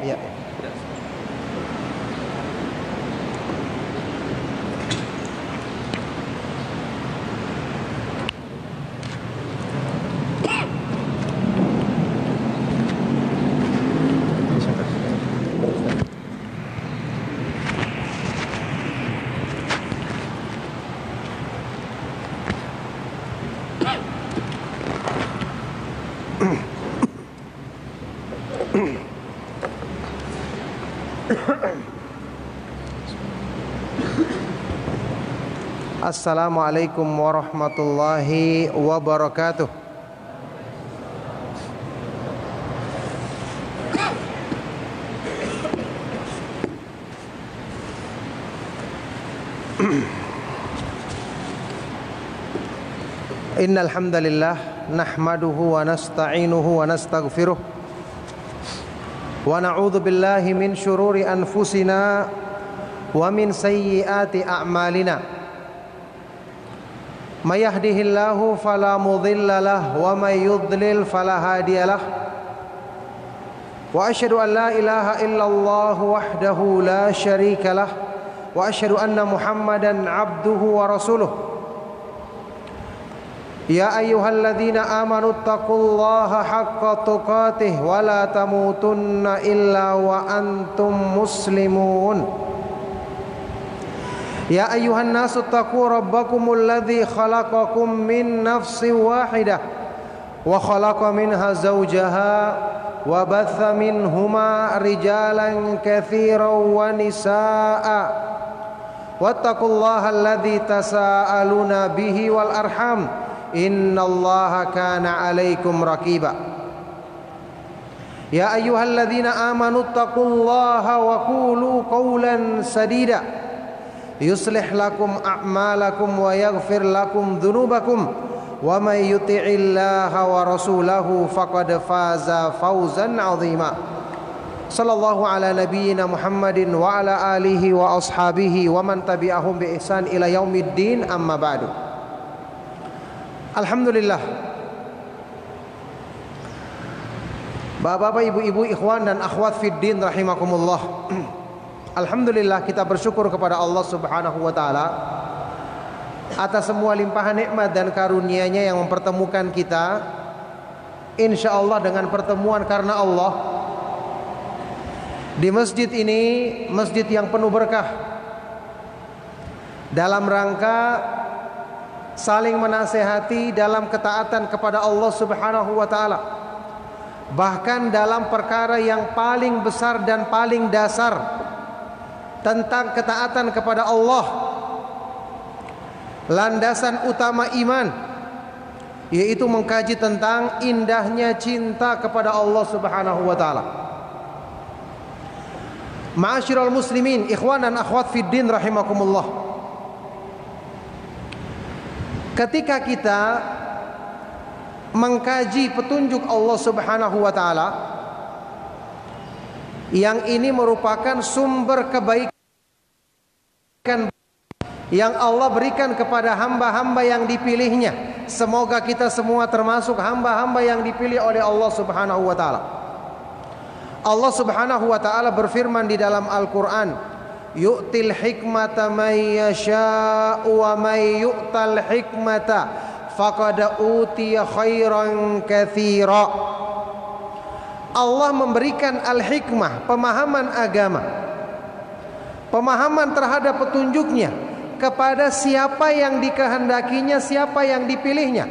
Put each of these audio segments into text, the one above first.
Ya. Assalamualaikum warahmatullahi wabarakatuh. Innal hamdalillah nahmaduhu wa nasta'inuhu wa nastaghfiruh wa na'udzu billahi min syururi anfusina wa min sayyiati a'malina. May yahdihillahu fala mudilla lahu wa may yudlil fala hadiya lahu. Wa asyhadu an la ilaha illallah wahdahu la syarika lahu wa asyhadu anna Muhammadan abduhu wa rasuluh. Ya ayyuhalladzina amanu taqullaha haqqa tuqatih wa la tamutunna illa wa antum muslimun. Ya ayyuhan nasu taqu rabbakumul ladzi khalaqakum min nafsin wahidah wa khalaqa minha zawjaha wa batha minhuma rijalan katsiran wa nisaa'a wattaqullaha alladzi tasaaluna bihi wal arham innallaha kana 'alaikum raqiba. Ya ayyuhalladzina amanu taqullaha wa qulu qawlan sadida yuslih lakum a'malakum wa yaghfir lakum dhunubakum wa may yuti'illaha wa rasulahu faqad faza fawzan 'azima. Sallallahu ala nabiyyina Muhammadin wa ala alihi wa ashabihi wa man tabi'ahum bi ihsan ila yaumiddin, amma ba'du. Alhamdulillah, Bapak-bapak, ibu-ibu, ikhwan dan akhwat fiddin rahimakumullah. Alhamdulillah, kita bersyukur kepada Allah Subhanahu wa taala atas semua limpahan nikmat dan karunia-Nya yang mempertemukan kita, insyaallah dengan pertemuan karena Allah di masjid ini, masjid yang penuh berkah, dalam rangka saling menasehati dalam ketaatan kepada Allah Subhanahu wa taala, bahkan dalam perkara yang paling besar dan paling dasar tentang ketaatan kepada Allah, landasan utama iman, yaitu mengkaji tentang indahnya cinta kepada Allah Subhanahu wa taala. Ma'asyiral muslimin, ikhwan dan akhwat fiddin rahimakumullah. Ketika kita mengkaji petunjuk Allah Subhanahu wa taala, yang ini merupakan sumber kebaikan yang Allah berikan kepada hamba-hamba yang dipilihnya. Semoga kita semua termasuk hamba-hamba yang dipilih oleh Allah Subhanahu wa taala. Allah Subhanahu wa taala berfirman di dalam Al-Qur'an, yu'til hikmata may yasha'u wa may yu'tal hikmata faqad utiya khairan katsira. Allah memberikan al-hikmah, pemahaman agama, pemahaman terhadap petunjuknya kepada siapa yang dikehendakinya, siapa yang dipilihnya.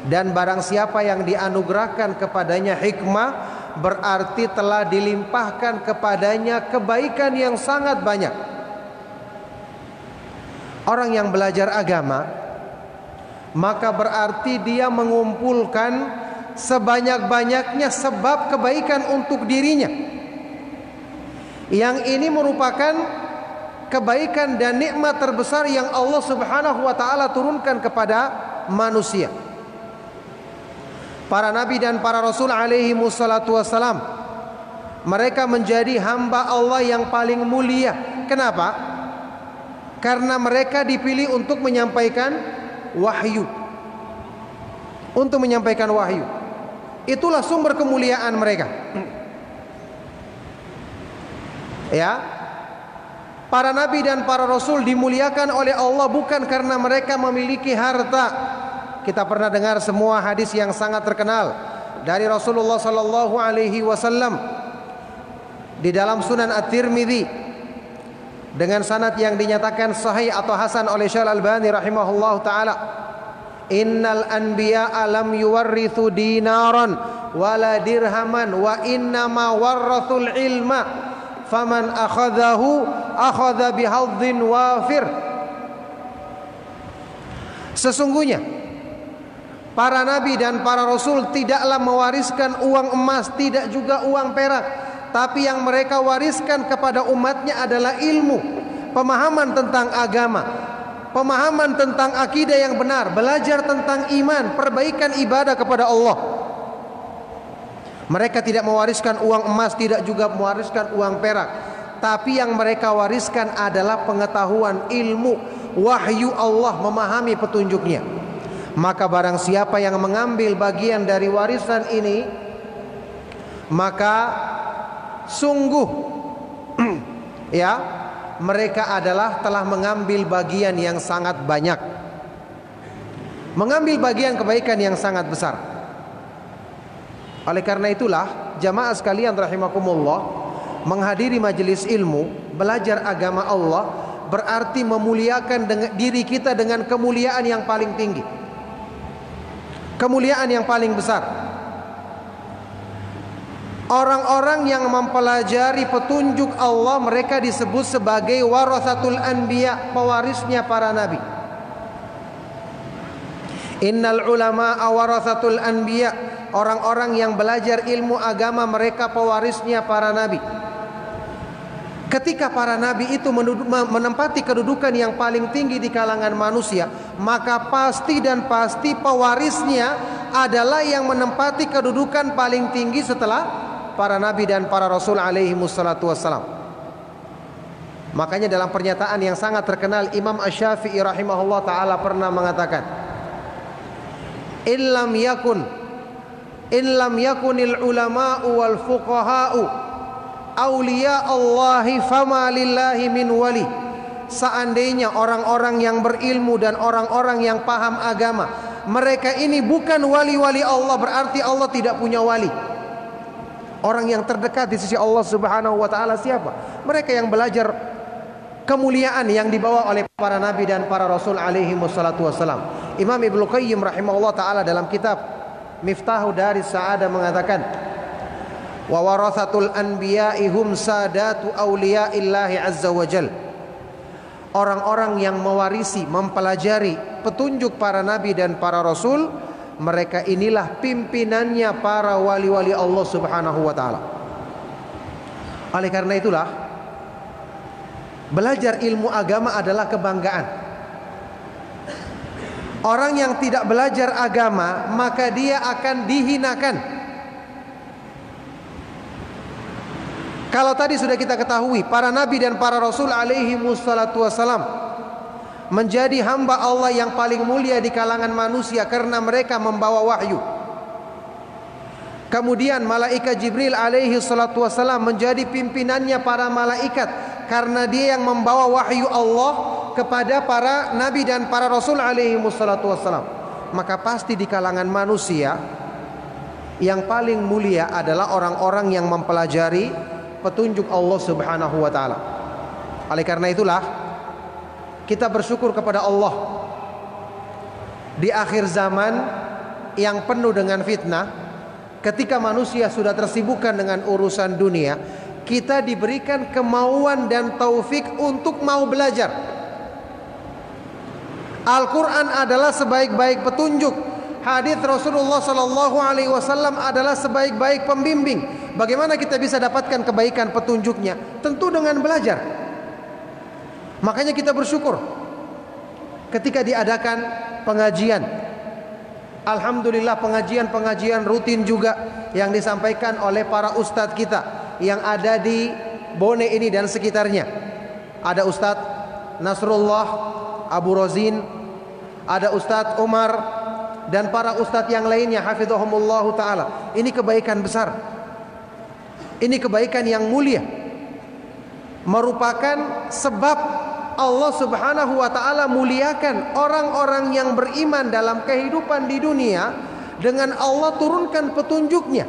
Dan barang siapa yang dianugerahkan kepadanya hikmah, berarti telah dilimpahkan kepadanya kebaikan yang sangat banyak. Orang yang belajar agama, maka berarti dia mengumpulkan sebanyak-banyaknya sebab kebaikan untuk dirinya. Yang ini merupakan kebaikan dan nikmat terbesar yang Allah Subhanahu wa taala turunkan kepada manusia. Para nabi dan para rasul alaihi wassalatu wassalam, mereka menjadi hamba Allah yang paling mulia. Kenapa? Karena mereka dipilih untuk menyampaikan wahyu. Untuk menyampaikan wahyu. Itulah sumber kemuliaan mereka. Ya, para nabi dan para rasul dimuliakan oleh Allah bukan karena mereka memiliki harta. Kita pernah dengar semua hadis yang sangat terkenal dari Rasulullah sallallahu alaihi wasallam di dalam Sunan At-Tirmidzi dengan sanad yang dinyatakan sahih atau hasan oleh Syekh Al-Albani rahimahullahu taala. Innal anbiya'a lam yuwarrithu dinaran wala dirhaman wa innama warrathul ilma faman akhadhahu akhadha bihadhin wafir. Sesungguhnya para nabi dan para rasul tidaklah mewariskan uang emas, tidak juga uang perak, tapi yang mereka wariskan kepada umatnya adalah ilmu, pemahaman tentang agama, pemahaman tentang akidah yang benar, belajar tentang iman, perbaikan ibadah kepada Allah. Mereka tidak mewariskan uang emas, tidak juga mewariskan uang perak, tapi yang mereka wariskan adalah pengetahuan, ilmu, wahyu Allah, memahami petunjuknya. Maka barang siapa yang mengambil bagian dari warisan ini, maka sungguh ya, mereka adalah telah mengambil bagian yang sangat banyak, mengambil bagian kebaikan yang sangat besar. Oleh karena itulah jamaah sekalian rahimakumullah, menghadiri majelis ilmu, belajar agama Allah berarti memuliakan diri kita dengan kemuliaan yang paling tinggi, kemuliaan yang paling besar. Orang-orang yang mempelajari petunjuk Allah, mereka disebut sebagai warasatul anbiya, pewarisnya para nabi. Innal ulama warasatul anbiya, orang-orang yang belajar ilmu agama mereka pewarisnya para nabi. Ketika para nabi itu menempati kedudukan yang paling tinggi di kalangan manusia, maka pasti dan pasti pewarisnya adalah yang menempati kedudukan paling tinggi setelah para nabi dan para rasul alaihi wassalatu wassalam. Makanya dalam pernyataan yang sangat terkenal, Imam Asy-Syafi'i rahimahullah ta'ala pernah mengatakan, illam yakunil ulama'u wal fuqaha'u awliya Allahi fama lillahi min wali. Seandainya orang-orang yang berilmu dan orang-orang yang paham agama, mereka ini bukan wali-wali Allah, berarti Allah tidak punya wali. Orang yang terdekat di sisi Allah Subhanahu wa taala siapa? Mereka yang belajar kemuliaan yang dibawa oleh para nabi dan para rasul alaihi wassalatu wassalam. Imam Ibnu Qayyim rahimahullah taala dalam kitab Miftahu Daris Sa'adah mengatakan, wa warathatul anbiya'i hum sadatu awliya'illahi azza wa jal. Orang-orang yang mewarisi, mempelajari petunjuk para nabi dan para rasul, mereka inilah pimpinannya para wali-wali Allah Subhanahu wa taala. Oleh karena itulah belajar ilmu agama adalah kebanggaan. Orang yang tidak belajar agama, maka dia akan dihinakan. Kalau tadi sudah kita ketahui, para nabi dan para rasul alaihi wassalatu wassalam menjadi hamba Allah yang paling mulia di kalangan manusia karena mereka membawa wahyu. Kemudian malaikat Jibril alaihi salatu wassalam menjadi pimpinannya para malaikat karena dia yang membawa wahyu Allah kepada para nabi dan para rasul alaihi salatu wassalam. Maka pasti di kalangan manusia yang paling mulia adalah orang-orang yang mempelajari petunjuk Allah Subhanahu wa taala. Oleh karena itulah kita bersyukur kepada Allah di akhir zaman yang penuh dengan fitnah, ketika manusia sudah tersibukkan dengan urusan dunia, kita diberikan kemauan dan taufik untuk mau belajar. Al-Quran adalah sebaik-baik petunjuk. Hadis Rasulullah sallallahu alaihi wasallam adalah sebaik-baik pembimbing. Bagaimana kita bisa dapatkan kebaikan petunjuknya? Tentu dengan belajar. Makanya kita bersyukur ketika diadakan pengajian. Alhamdulillah pengajian-pengajian rutin juga yang disampaikan oleh para ustadz kita yang ada di Bone ini dan sekitarnya. Ada Ustadz Nasrullah Abu Rozin, ada Ustadz Umar dan para ustadz yang lainnya hafizahumullahu ta'ala. Ini kebaikan besar, ini kebaikan yang mulia. merupakan sebab Allah Subhanahu wa taala muliakan orang-orang yang beriman dalam kehidupan di dunia dengan Allah turunkan petunjuknya.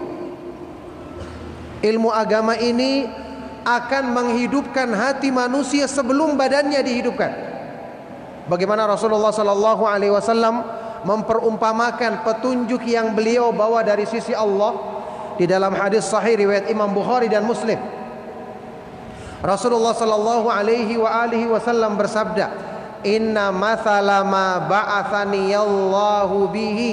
Ilmu agama ini akan menghidupkan hati manusia sebelum badannya dihidupkan. Bagaimana Rasulullah sallallahu alaihi wasallam memperumpamakan petunjuk yang beliau bawa dari sisi Allah di dalam hadis sahih riwayat Imam Bukhari dan Muslim. Rasulullah sallallahu alaihi wasallam bersabda, "Inna mathala ma ba'athani Allahu bihi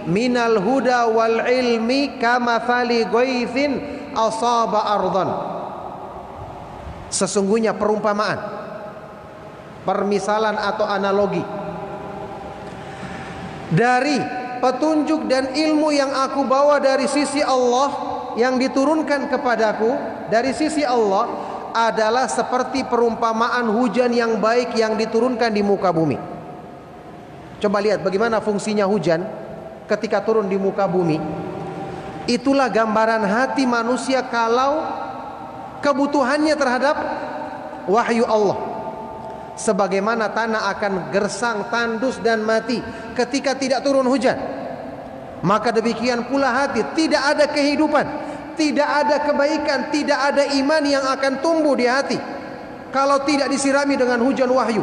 minal huda wal ilmi kamathali ghaithin asaba ardan." Sesungguhnya perumpamaan, permisalan atau analogi dari petunjuk dan ilmu yang aku bawa dari sisi Allah, yang diturunkan kepadaku dari sisi Allah, adalah seperti perumpamaan hujan yang baik yang diturunkan di muka bumi. Coba lihat bagaimana fungsinya hujan ketika turun di muka bumi. Itulah gambaran hati manusia kalau kebutuhannya terhadap wahyu Allah. Sebagaimana tanah akan gersang, tandus dan mati ketika tidak turun hujan, maka demikian pula hati, tidak ada kehidupan, tidak ada kebaikan, tidak ada iman yang akan tumbuh di hati kalau tidak disirami dengan hujan wahyu.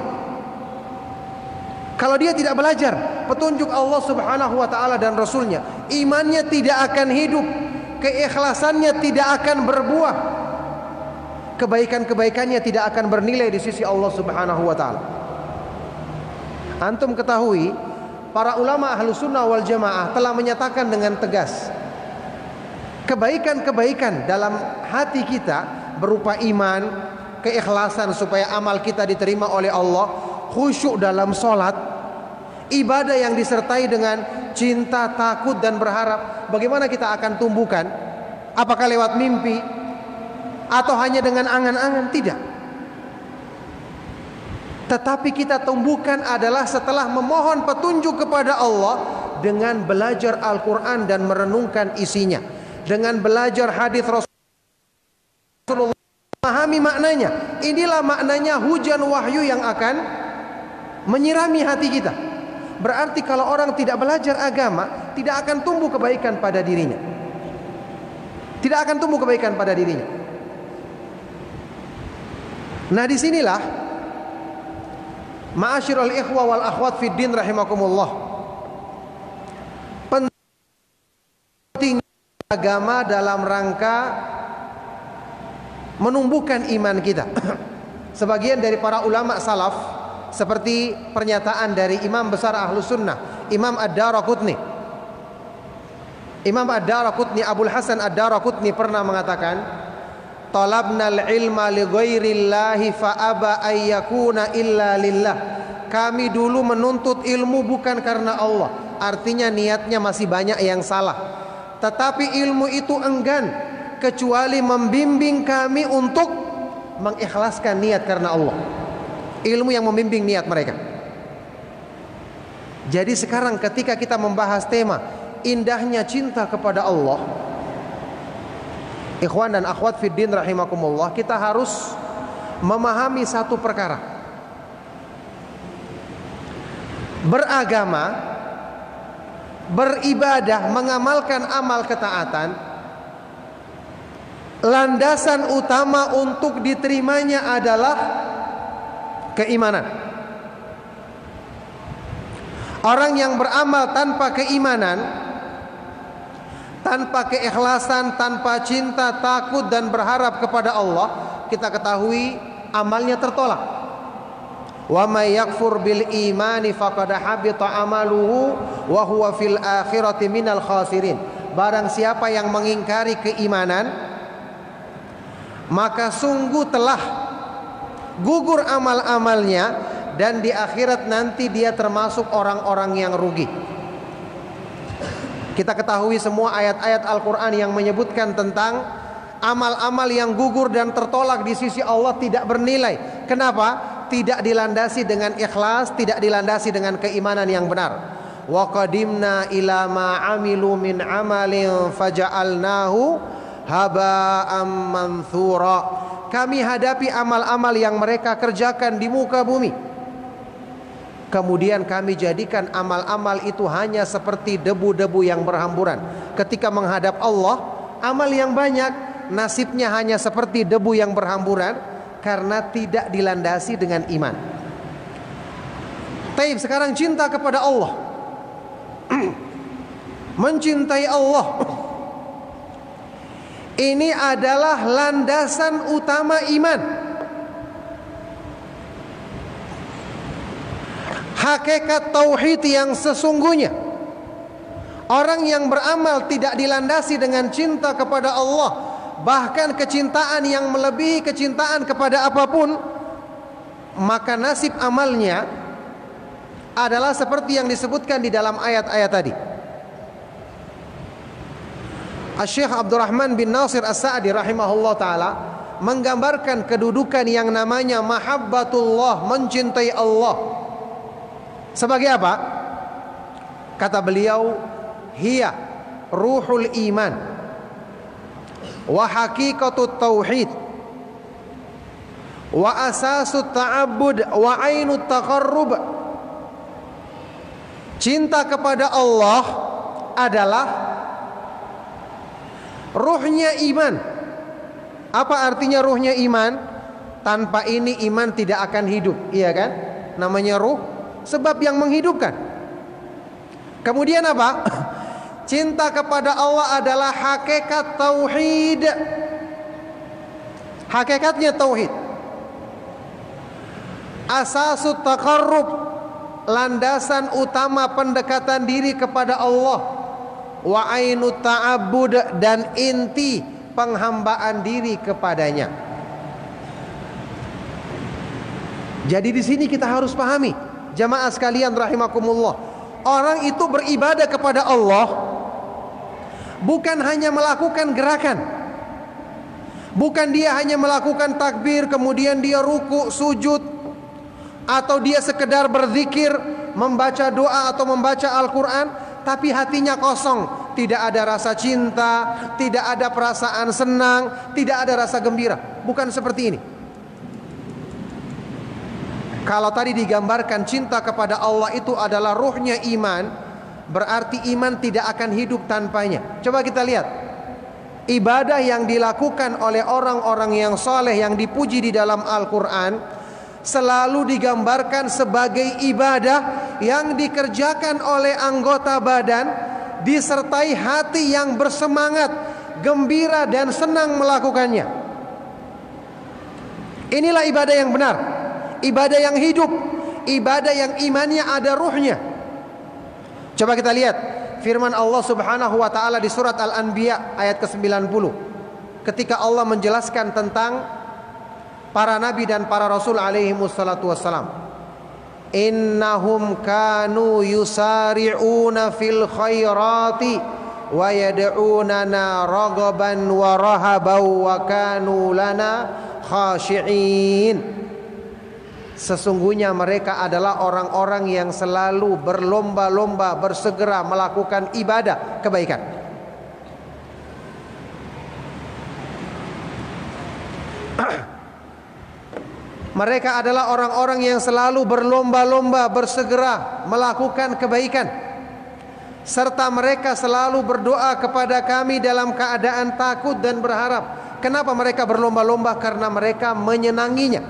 Kalau dia tidak belajar petunjuk Allah Subhanahu wa taala dan Rasulnya, imannya tidak akan hidup, keikhlasannya tidak akan berbuah, kebaikan-kebaikannya tidak akan bernilai di sisi Allah Subhanahu wa taala. Antum ketahui, para ulama Ahlus Sunnah wal Jamaah telah menyatakan dengan tegas, kebaikan-kebaikan dalam hati kita berupa iman, keikhlasan supaya amal kita diterima oleh Allah, khusyuk dalam sholat, ibadah yang disertai dengan cinta, takut dan berharap. Bagaimana kita akan tumbuhkan? Apakah lewat mimpi atau hanya dengan angan-angan? Tidak. Tetapi kita tumbuhkan adalah setelah memohon petunjuk kepada Allah dengan belajar Al-Quran dan merenungkan isinya, dengan belajar hadis Rasulullah, memahami maknanya. Inilah maknanya hujan wahyu yang akan menyirami hati kita. Berarti kalau orang tidak belajar agama, tidak akan tumbuh kebaikan pada dirinya. Tidak akan tumbuh kebaikan pada dirinya. Nah, disinilah ma'asyiral ikhwa wal akhwat fid din rahimakumullah, penting agama dalam rangka menumbuhkan iman kita. Sebagian dari para ulama salaf, seperti pernyataan dari Imam besar Ahlus Sunnah, Imam Ad-Daraqutni. Imam Ad-Daraqutni, Abul Hasan Ad-Daraqutni pernah mengatakan, "Talabnal ilma li ghairillahi fa aba ayyakuna illa lillah." Kami dulu menuntut ilmu bukan karena Allah, artinya niatnya masih banyak yang salah. Tetapi ilmu itu enggan kecuali membimbing kami untuk mengikhlaskan niat karena Allah. Ilmu yang membimbing niat mereka. Jadi sekarang ketika kita membahas tema indahnya cinta kepada Allah, ikhwan dan akhwat fiddin rahimakumullah, kita harus memahami satu perkara. Beragama, beribadah, mengamalkan amal ketaatan, landasan utama untuk diterimanya adalah keimanan. Orang yang beramal tanpa keimanan, tanpa keikhlasan, tanpa cinta, takut dan berharap kepada Allah, kita ketahui amalnya tertolak. Wa may yakfur bil imani faqad habita amaluhu wa huwa fil akhirati minal khasirin. Barang siapa yang mengingkari keimanan, maka sungguh telah gugur amal-amalnya, dan di akhirat nanti dia termasuk orang-orang yang rugi. Kita ketahui semua ayat-ayat Al-Quran yang menyebutkan tentang amal-amal yang gugur dan tertolak di sisi Allah tidak bernilai. Kenapa? Tidak dilandasi dengan ikhlas, tidak dilandasi dengan keimanan yang benar. Wa qadimna ila ma amilu min amalin faja'alnahu haba'am manthura. kami hadapi amal-amal yang mereka kerjakan di muka bumi. Kemudian kami jadikan amal-amal itu hanya seperti debu-debu yang berhamburan. Ketika menghadap Allah, amal yang banyak nasibnya hanya seperti debu yang berhamburan karena tidak dilandasi dengan iman. Taib, sekarang cinta kepada Allah. Mencintai Allah. Ini adalah landasan utama iman. Hakikat tauhid yang sesungguhnya. Orang yang beramal tidak dilandasi dengan cinta kepada Allah, bahkan kecintaan yang melebihi kecintaan kepada apapun, maka nasib amalnya adalah seperti yang disebutkan di dalam ayat-ayat tadi. Syekh Abdurrahman bin Nasir As-Sa'di rahimahullah ta'ala menggambarkan kedudukan yang namanya mahabbatullah, mencintai Allah. Sebagai apa? Kata beliau, hiya ruhul iman wa haqiqatut tauhid wa asasut ta'abbud wa ainut taqarrub. Cinta kepada Allah adalah ruhnya iman. Apa artinya ruhnya iman? Tanpa ini iman tidak akan hidup, iya kan? Namanya ruh, sebab yang menghidupkan. Kemudian apa? Cinta kepada Allah adalah hakikat tauhid. Hakikatnya tauhid. Asasut taqarrub, landasan utama pendekatan diri kepada Allah. Wa ainut ta'abbud, dan inti penghambaan diri kepadanya. Jadi di sini kita harus pahami, jamaah sekalian rahimakumullah, orang itu beribadah kepada Allah bukan hanya melakukan gerakan, bukan dia hanya melakukan takbir kemudian dia ruku, sujud, atau dia sekedar berzikir, membaca doa atau membaca Al-Quran, tapi hatinya kosong, tidak ada rasa cinta, tidak ada perasaan senang, tidak ada rasa gembira. Bukan seperti ini. Kalau tadi digambarkan cinta kepada Allah itu adalah ruhnya iman, berarti iman tidak akan hidup tanpanya. Coba kita lihat ibadah yang dilakukan oleh orang-orang yang soleh yang dipuji di dalam Al-Quran, selalu digambarkan sebagai ibadah yang dikerjakan oleh anggota badan, disertai hati yang bersemangat, gembira dan senang melakukannya. Inilah ibadah yang benar, ibadah yang hidup, ibadah yang imannya ada ruhnya. Coba kita lihat firman Allah Subhanahu wa taala di surat Al-Anbiya ayat ke-90, ketika Allah menjelaskan tentang para nabi dan para rasul alaihi wassalatu wassalam. Innahum kanu yusari'una fil khairati wa yad'unana raghaban wa rahaban wa kanu lana khashi'in. Sesungguhnya mereka adalah orang-orang yang selalu berlomba-lomba, bersegera melakukan ibadah kebaikan. Mereka adalah orang-orang yang selalu berlomba-lomba, bersegera melakukan kebaikan. Serta mereka selalu berdoa kepada kami dalam keadaan takut dan berharap. Kenapa mereka berlomba-lomba? Karena mereka menyenanginya,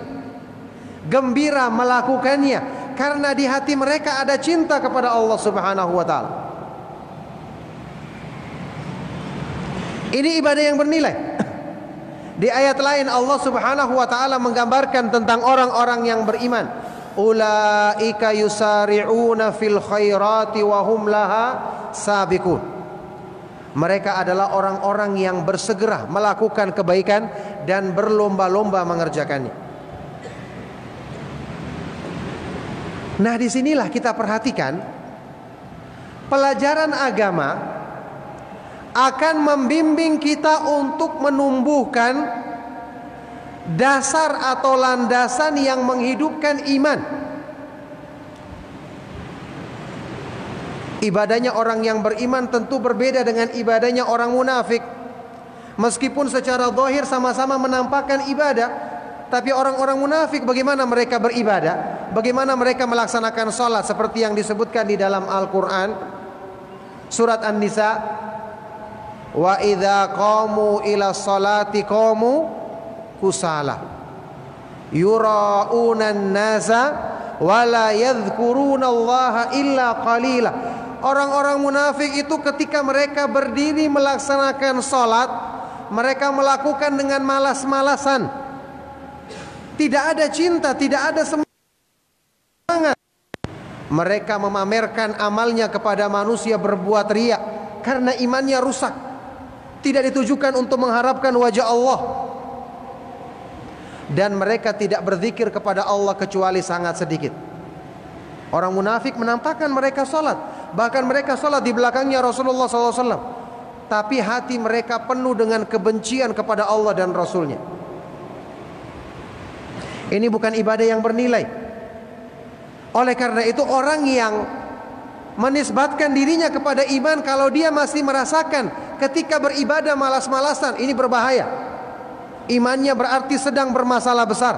gembira melakukannya, karena di hati mereka ada cinta kepada Allah Subhanahu wa ta'ala. Ini ibadah yang bernilai. Di ayat lain Allah Subhanahu wa ta'ala menggambarkan tentang orang-orang yang beriman. Ulaika yusari'una fil khairati wa hum laha sabiqun. Mereka adalah orang-orang yang bersegera melakukan kebaikan dan berlomba-lomba mengerjakannya. Nah, disinilah kita perhatikan pelajaran agama akan membimbing kita untuk menumbuhkan dasar atau landasan yang menghidupkan iman. Ibadahnya orang yang beriman tentu berbeda dengan ibadahnya orang munafik. Meskipun secara zahir sama-sama menampakkan ibadah, tapi orang-orang munafik bagaimana mereka beribadah? Bagaimana mereka melaksanakan salat seperti yang disebutkan di dalam Al-Qur'an surat An-Nisa, wa idza qamu ila sholati qamu kusala yura'unan nasa wa la yadhkurunallaha illa qalila. Orang-orang munafik itu ketika mereka berdiri melaksanakan salat, mereka melakukan dengan malas-malasan. Tidak ada cinta, tidak ada semangat. Mereka memamerkan amalnya kepada manusia, berbuat riya karena imannya rusak. Tidak ditujukan untuk mengharapkan wajah Allah. Dan mereka tidak berzikir kepada Allah kecuali sangat sedikit. Orang munafik menampakkan mereka salat, bahkan mereka salat di belakangnya Rasulullah SAW, tapi hati mereka penuh dengan kebencian kepada Allah dan Rasulnya. Ini bukan ibadah yang bernilai. Oleh karena itu orang yang menisbatkan dirinya kepada iman, kalau dia masih merasakan ketika beribadah malas-malasan, ini berbahaya. Imannya berarti sedang bermasalah besar.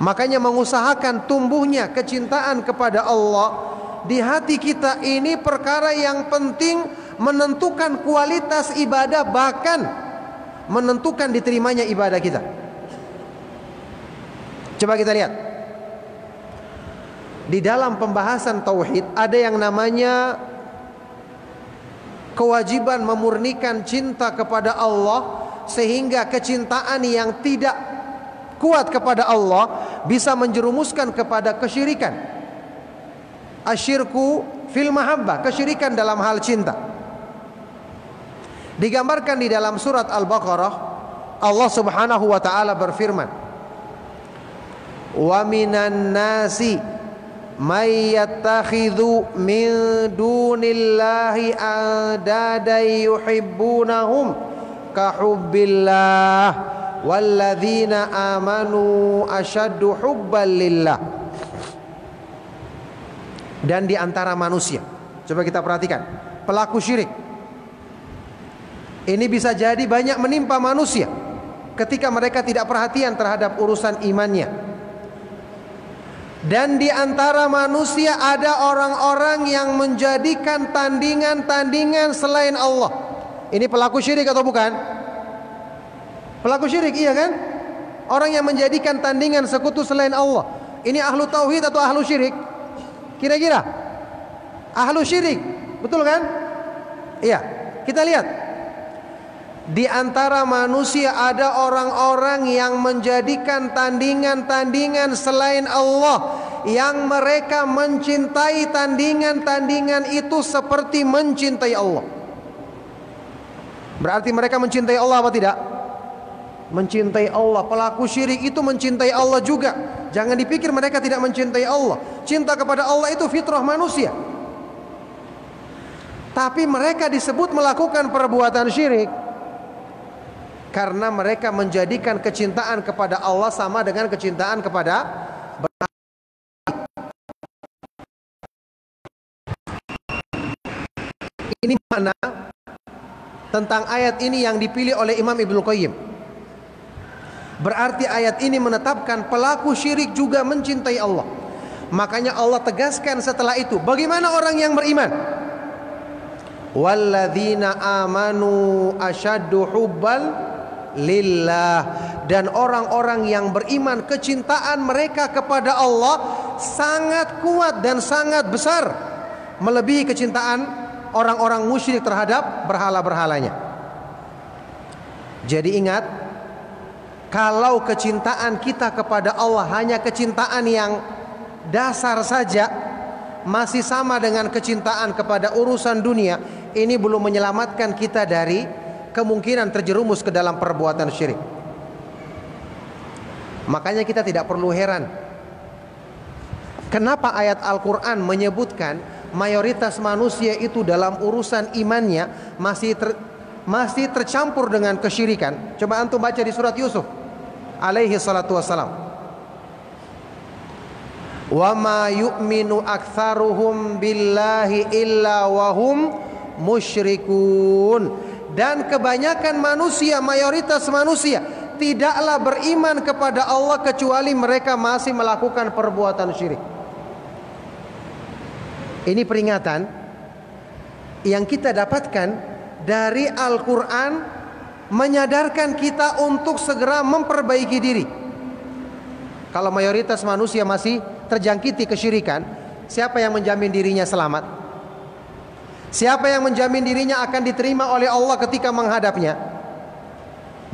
Makanya mengusahakan tumbuhnya kecintaan kepada Allah di hati kita, ini perkara yang penting, menentukan kualitas ibadah, bahkan menentukan diterimanya ibadah kita. Coba kita lihat di dalam pembahasan tauhid ada yang namanya kewajiban memurnikan cinta kepada Allah, sehingga kecintaan yang tidak kuat kepada Allah bisa menjerumuskan kepada kesyirikan. Asyirku fil mahabbah, kesyirikan dalam hal cinta. Digambarkan di dalam surat Al-Baqarah, Allah Subhanahu wa taala berfirman, "Wa minan nasi may yattakhidhu min dunillahi andada yuhibbunahum ka hubbillah walladzina amanu asyaddu hubban lillah." Dan di antara manusia, coba kita perhatikan, pelaku syirik ini bisa jadi banyak menimpa manusia ketika mereka tidak perhatian terhadap urusan imannya. Dan di antara manusia ada orang-orang yang menjadikan tandingan-tandingan selain Allah. Ini pelaku syirik atau bukan? Pelaku syirik, iya kan? Orang yang menjadikan tandingan sekutu selain Allah. Ini ahlu tauhid atau ahlu syirik? Kira-kira ahlu syirik, betul kan? Iya, kita lihat. Di antara manusia ada orang-orang yang menjadikan tandingan-tandingan selain Allah, yang mereka mencintai tandingan-tandingan itu seperti mencintai Allah. Berarti mereka mencintai Allah apa tidak? Mencintai Allah. Pelaku syirik itu mencintai Allah juga. Jangan dipikir mereka tidak mencintai Allah. Cinta kepada Allah itu fitrah manusia. Tapi mereka disebut melakukan perbuatan syirik karena mereka menjadikan kecintaan kepada Allah sama dengan kecintaan kepada ini mana tentang ayat ini yang dipilih oleh Imam Ibnu Qayyim. Berarti ayat ini menetapkan pelaku syirik juga mencintai Allah. Makanya Allah tegaskan setelah itu, bagaimana orang yang beriman? Walladzina amanu asyaddu hubbal lillah. Dan orang-orang yang beriman, kecintaan mereka kepada Allah sangat kuat dan sangat besar, melebihi kecintaan orang-orang musyrik terhadap berhala-berhalanya. Jadi ingat, kalau kecintaan kita kepada Allah hanya kecintaan yang dasar saja, masih sama dengan kecintaan kepada urusan dunia, ini belum menyelamatkan kita dari kemungkinan terjerumus ke dalam perbuatan syirik. Makanya kita tidak perlu heran kenapa ayat Al-Quran menyebutkan mayoritas manusia itu dalam urusan imannya masih tercampur dengan kesyirikan. Coba antum baca di surat Yusuf alaihi salatu wassalam. Wa ma yu'minu aktsaruhum billahi illa wahum musyrikun. dan kebanyakan manusia, mayoritas manusia tidaklah beriman kepada Allah kecuali mereka masih melakukan perbuatan syirik. Ini peringatan yang kita dapatkan dari Al-Quran, menyadarkan kita untuk segera memperbaiki diri. Kalau mayoritas manusia masih terjangkiti kesyirikan, siapa yang menjamin dirinya selamat? Siapa yang menjamin dirinya akan diterima oleh Allah ketika menghadapnya?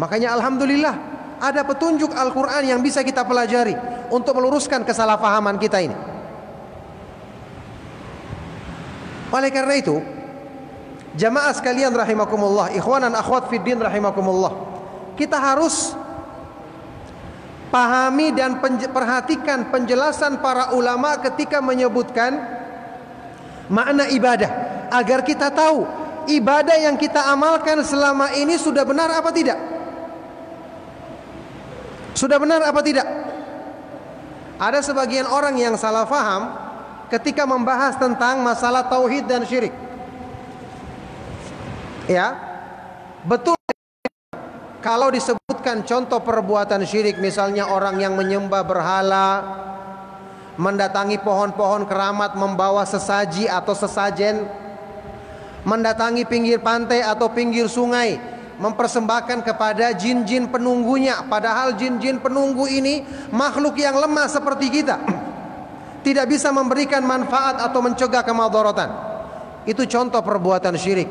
Makanya alhamdulillah ada petunjuk Al-Quran yang bisa kita pelajari untuk meluruskan kesalahpahaman kita ini. Oleh karena itu, jamaah sekalian rahimakumullah, ikhwanan akhwat fiddin rahimakumullah, kita harus pahami dan perhatikan penjelasan para ulama ketika menyebutkan makna ibadah, agar kita tahu ibadah yang kita amalkan selama ini sudah benar apa tidak. Sudah benar apa tidak? Ada sebagian orang yang salah faham ketika membahas tentang masalah tauhid dan syirik. Ya, betul. Kalau disebutkan contoh perbuatan syirik, misalnya orang yang menyembah berhala, mendatangi pohon-pohon keramat membawa sesaji atau sesajen, mendatangi pinggir pantai atau pinggir sungai mempersembahkan kepada jin-jin penunggunya, padahal jin-jin penunggu ini makhluk yang lemah seperti kita, tidak bisa memberikan manfaat atau mencegah kemadharatan. Itu contoh perbuatan syirik.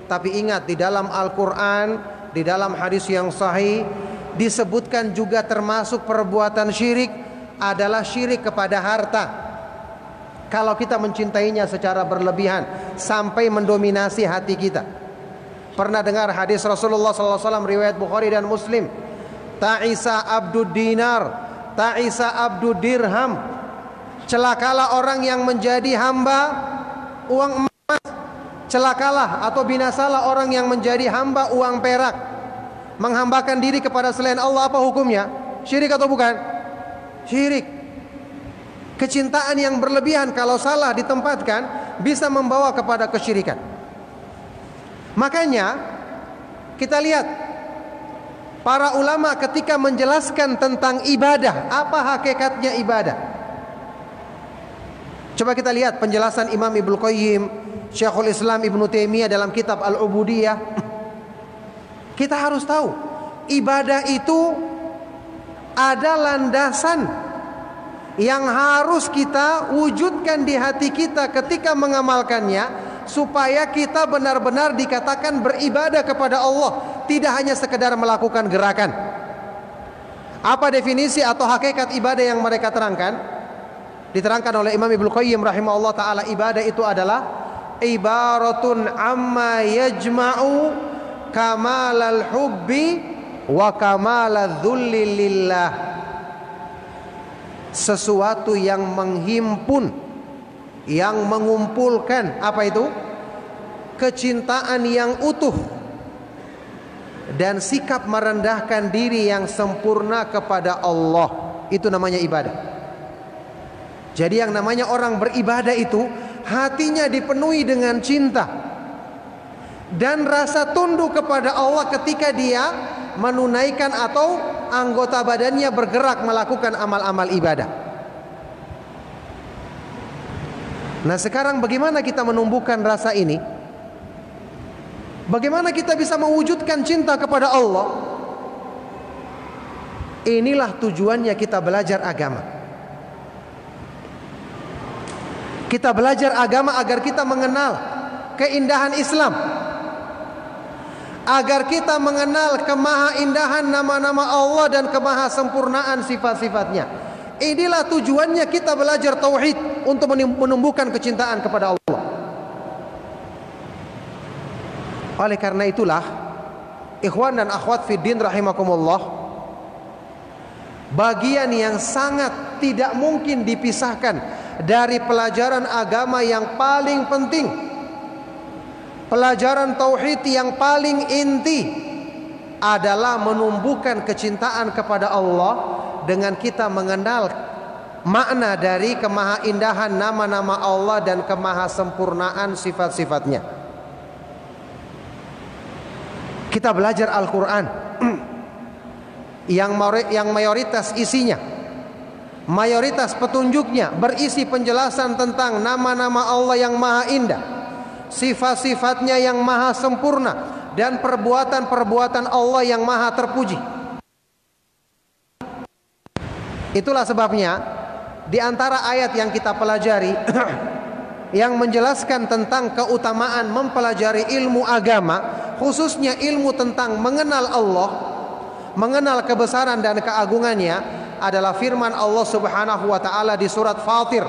Tapi ingat, di dalam Al-Quran, di dalam hadis yang sahih disebutkan juga termasuk perbuatan syirik adalah syirik kepada harta. Kalau kita mencintainya secara berlebihan sampai mendominasi hati kita. Pernah dengar hadis Rasulullah SAW riwayat Bukhari dan Muslim, ta'isa abdud dinar, ta'isa abdud dirham. Celakalah orang yang menjadi hamba uang emas, celakalah atau binasalah orang yang menjadi hamba uang perak. Menghambakan diri kepada selain Allah, apa hukumnya? Syirik atau bukan? Syirik. Kecintaan yang berlebihan kalau salah ditempatkan bisa membawa kepada kesyirikan. Makanya kita lihat para ulama ketika menjelaskan tentang ibadah, apa hakikatnya ibadah. Coba kita lihat penjelasan Imam Ibnu Qayyim, Syekhul Islam Ibnu Taimiyah dalam kitab Al-Ubudiyah. Kita harus tahu ibadah itu ada landasan yang harus kita wujudkan di hati kita ketika mengamalkannya, supaya kita benar-benar dikatakan beribadah kepada Allah, tidak hanya sekedar melakukan gerakan. Apa definisi atau hakikat ibadah yang mereka terangkan? Diterangkan oleh Imam Ibnu Qayyim rahimahullah ta'ala, ibadah itu adalah ibaratun amma yajma'u kamalal hubbi wa kamalal dhulli lillah. Sesuatu yang menghimpun, yang mengumpulkan, apa itu? Kecintaan yang utuh dan sikap merendahkan diri yang sempurna kepada Allah. Itu namanya ibadah. Jadi yang namanya orang beribadah itu hatinya dipenuhi dengan cinta dan rasa tunduk kepada Allah ketika dia menunaikan atau anggota badannya bergerak melakukan amal-amal ibadah. Nah, sekarang bagaimana kita menumbuhkan rasa ini? Bagaimana kita bisa mewujudkan cinta kepada Allah? Inilah tujuannya kita belajar agama. Kita belajar agama agar kita mengenal keindahan Islam, agar kita mengenal kemahaindahan nama-nama Allah dan kemahasempurnaan sifat-sifatnya. Inilah tujuannya kita belajar tauhid, untuk menumbuhkan kecintaan kepada Allah. Oleh karena itulah, ikhwan dan akhwat fiddin rahimakumullah, bagian yang sangat tidak mungkin dipisahkan dari pelajaran agama yang paling penting, pelajaran tauhid yang paling inti, adalah menumbuhkan kecintaan kepada Allah dengan kita mengenal makna dari kemahaindahan nama-nama Allah dan kemahasempurnaan sifat-sifatnya. kita belajar Al-Quran yang mayoritas isinya, mayoritas petunjuknya berisi penjelasan tentang nama-nama Allah yang maha indah, sifat-sifatnya yang maha sempurna, dan perbuatan-perbuatan Allah yang maha terpuji. Itulah sebabnya di antara ayat yang kita pelajari yang menjelaskan tentang keutamaan mempelajari ilmu agama, khususnya ilmu tentang mengenal Allah, mengenal kebesaran dan keagungannya, adalah firman Allah Subhanahu wa taala di surat Fatir.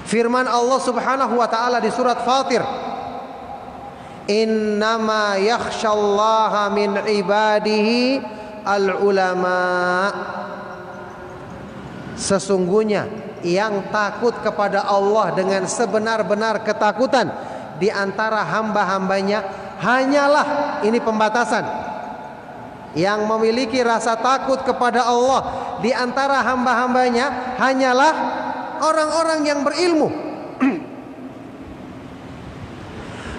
Firman Allah Subhanahu wa taala di surat Fatir, "Innama yakhsyallaha min ibadihi al-ulama." Sesungguhnya yang takut kepada Allah dengan sebenar-benar ketakutan di antara hamba-hambanya hanyalah, ini pembatasan, yang memiliki rasa takut kepada Allah di antara hamba-hambanya hanyalah orang-orang yang berilmu.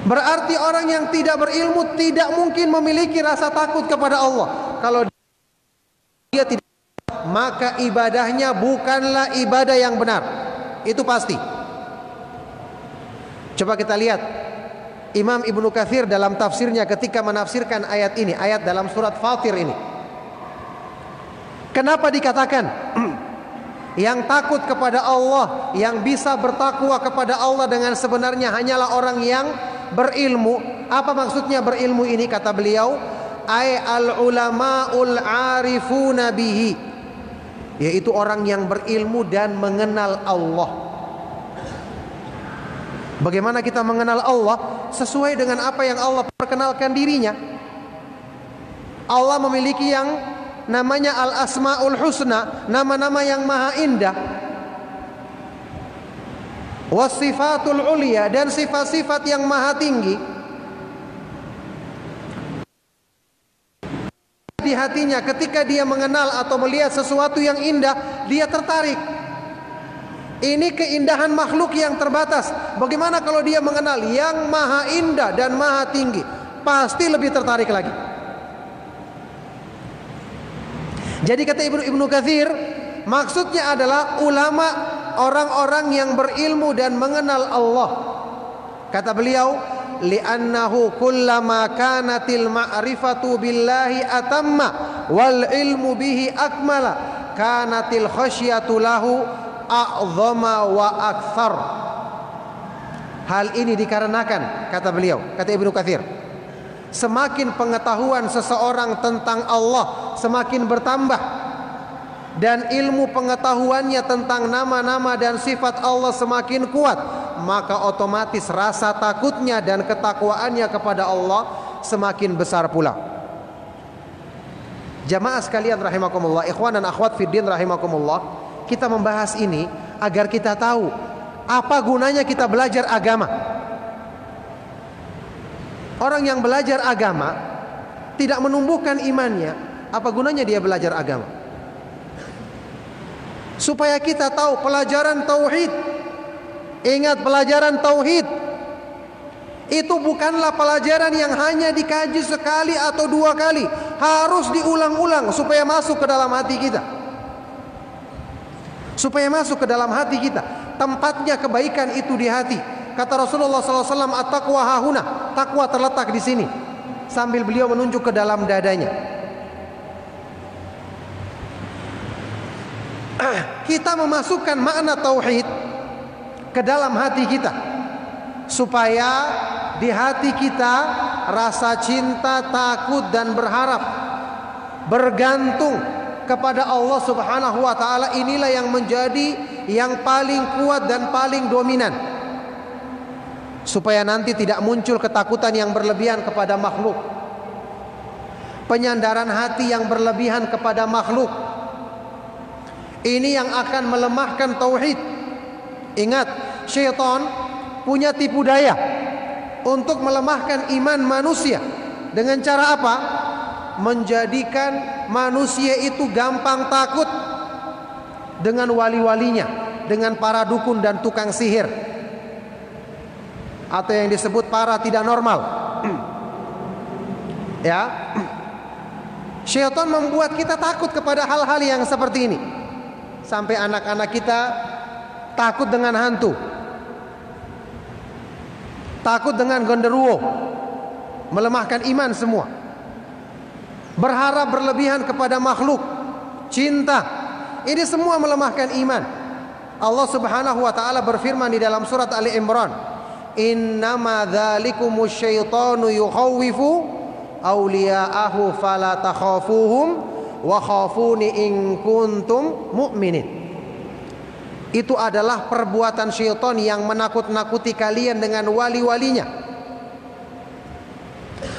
Berarti orang yang tidak berilmu tidak mungkin memiliki rasa takut kepada Allah. Kalau dia tidak, maka ibadahnya bukanlah ibadah yang benar. Itu pasti. Coba kita lihat Imam Ibnu Katsir dalam tafsirnya ketika menafsirkan ayat ini, ayat dalam surat Fatir ini. Kenapa dikatakan yang takut kepada Allah, yang bisa bertakwa kepada Allah dengan sebenarnya hanyalah orang yang berilmu? Apa maksudnya berilmu ini? Kata beliau, ay al-ulama'ul arifuna bihi, yaitu orang yang berilmu dan mengenal Allah. Bagaimana kita mengenal Allah? Sesuai dengan apa yang Allah perkenalkan dirinya. Allah memiliki yang namanya al-asma'ul husna, nama-nama yang maha indah, wasifatul ulia, dan sifat-sifat yang maha tinggi. Di hatinya ketika dia mengenal atau melihat sesuatu yang indah, dia tertarik. Ini keindahan makhluk yang terbatas. Bagaimana kalau dia mengenal yang maha indah dan maha tinggi? Pasti lebih tertarik lagi. Jadi kata Ibnu Katsir, maksudnya adalah ulama, orang-orang yang berilmu dan mengenal Allah. Kata beliau, li'annahu kullama kanatil ma'rifatu billahi atamma wal ilmu bihi akmala kanatil khasyatu lahu a'zama wa akthar. Hal ini dikarenakan, kata beliau, kata Ibnu Katsir, semakin pengetahuan seseorang tentang Allah semakin bertambah, dan ilmu pengetahuannya tentang nama-nama dan sifat Allah semakin kuat, maka otomatis rasa takutnya dan ketakwaannya kepada Allah semakin besar pula. Jamaah sekalian rahimakumullah, ikhwan dan akhwat fiddin rahimakumullah, kita membahas ini agar kita tahu apa gunanya kita belajar agama. Orang yang belajar agama tidak menumbuhkan imannya, apa gunanya dia belajar agama? Supaya kita tahu pelajaran tauhid. Ingat, pelajaran tauhid itu bukanlah pelajaran yang hanya dikaji sekali atau dua kali, harus diulang-ulang supaya masuk ke dalam hati kita. Supaya masuk ke dalam hati kita. Tempatnya kebaikan itu di hati. Kata Rasulullah SAW, at-taqwa hahuna, takwa terletak di sini. Sambil beliau menunjuk ke dalam dadanya. Kita memasukkan makna tauhid ke dalam hati kita, supaya di hati kita rasa cinta, takut, dan berharap, bergantung kepada Allah Subhanahu wa taala inilah yang menjadi yang paling kuat dan paling dominan, supaya nanti tidak muncul ketakutan yang berlebihan kepada makhluk, penyandaran hati yang berlebihan kepada makhluk. Ini yang akan melemahkan tauhid. Ingat, syaitan punya tipu daya untuk melemahkan iman manusia. Dengan cara apa? Menjadikan manusia itu gampang takut dengan wali-walinya, dengan para dukun dan tukang sihir, atau yang disebut para tidak normal. Ya, syaitan membuat kita takut kepada hal-hal yang seperti ini. Sampai anak-anak kita takut dengan hantu, takut dengan genderuwo, melemahkan iman semua. Berharap berlebihan kepada makhluk, cinta, ini semua melemahkan iman. Allah Subhanahu wa taala berfirman di dalam surat Ali Imran, "Innama dzalikumus syaitanu yukhawwifu awliya'ahu fala takhafuhum wa khafuni in kuntum mu'minin." Itu adalah perbuatan syaitan yang menakut-nakuti kalian dengan wali-walinya.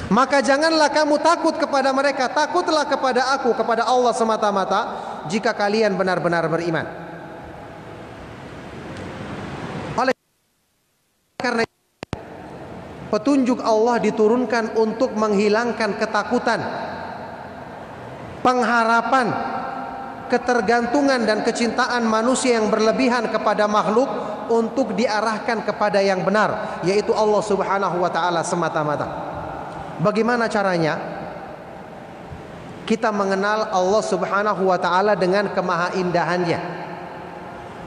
Maka janganlah kamu takut kepada mereka, takutlah kepada aku, kepada Allah semata-mata, jika kalian benar-benar beriman. Oleh karena petunjuk Allah diturunkan untuk menghilangkan ketakutan, pengharapan, ketergantungan dan kecintaan manusia yang berlebihan kepada makhluk untuk diarahkan kepada yang benar, yaitu Allah Subhanahu wa taala semata-mata. Bagaimana caranya? Kita mengenal Allah Subhanahu wa taala dengan kemahaindahannya.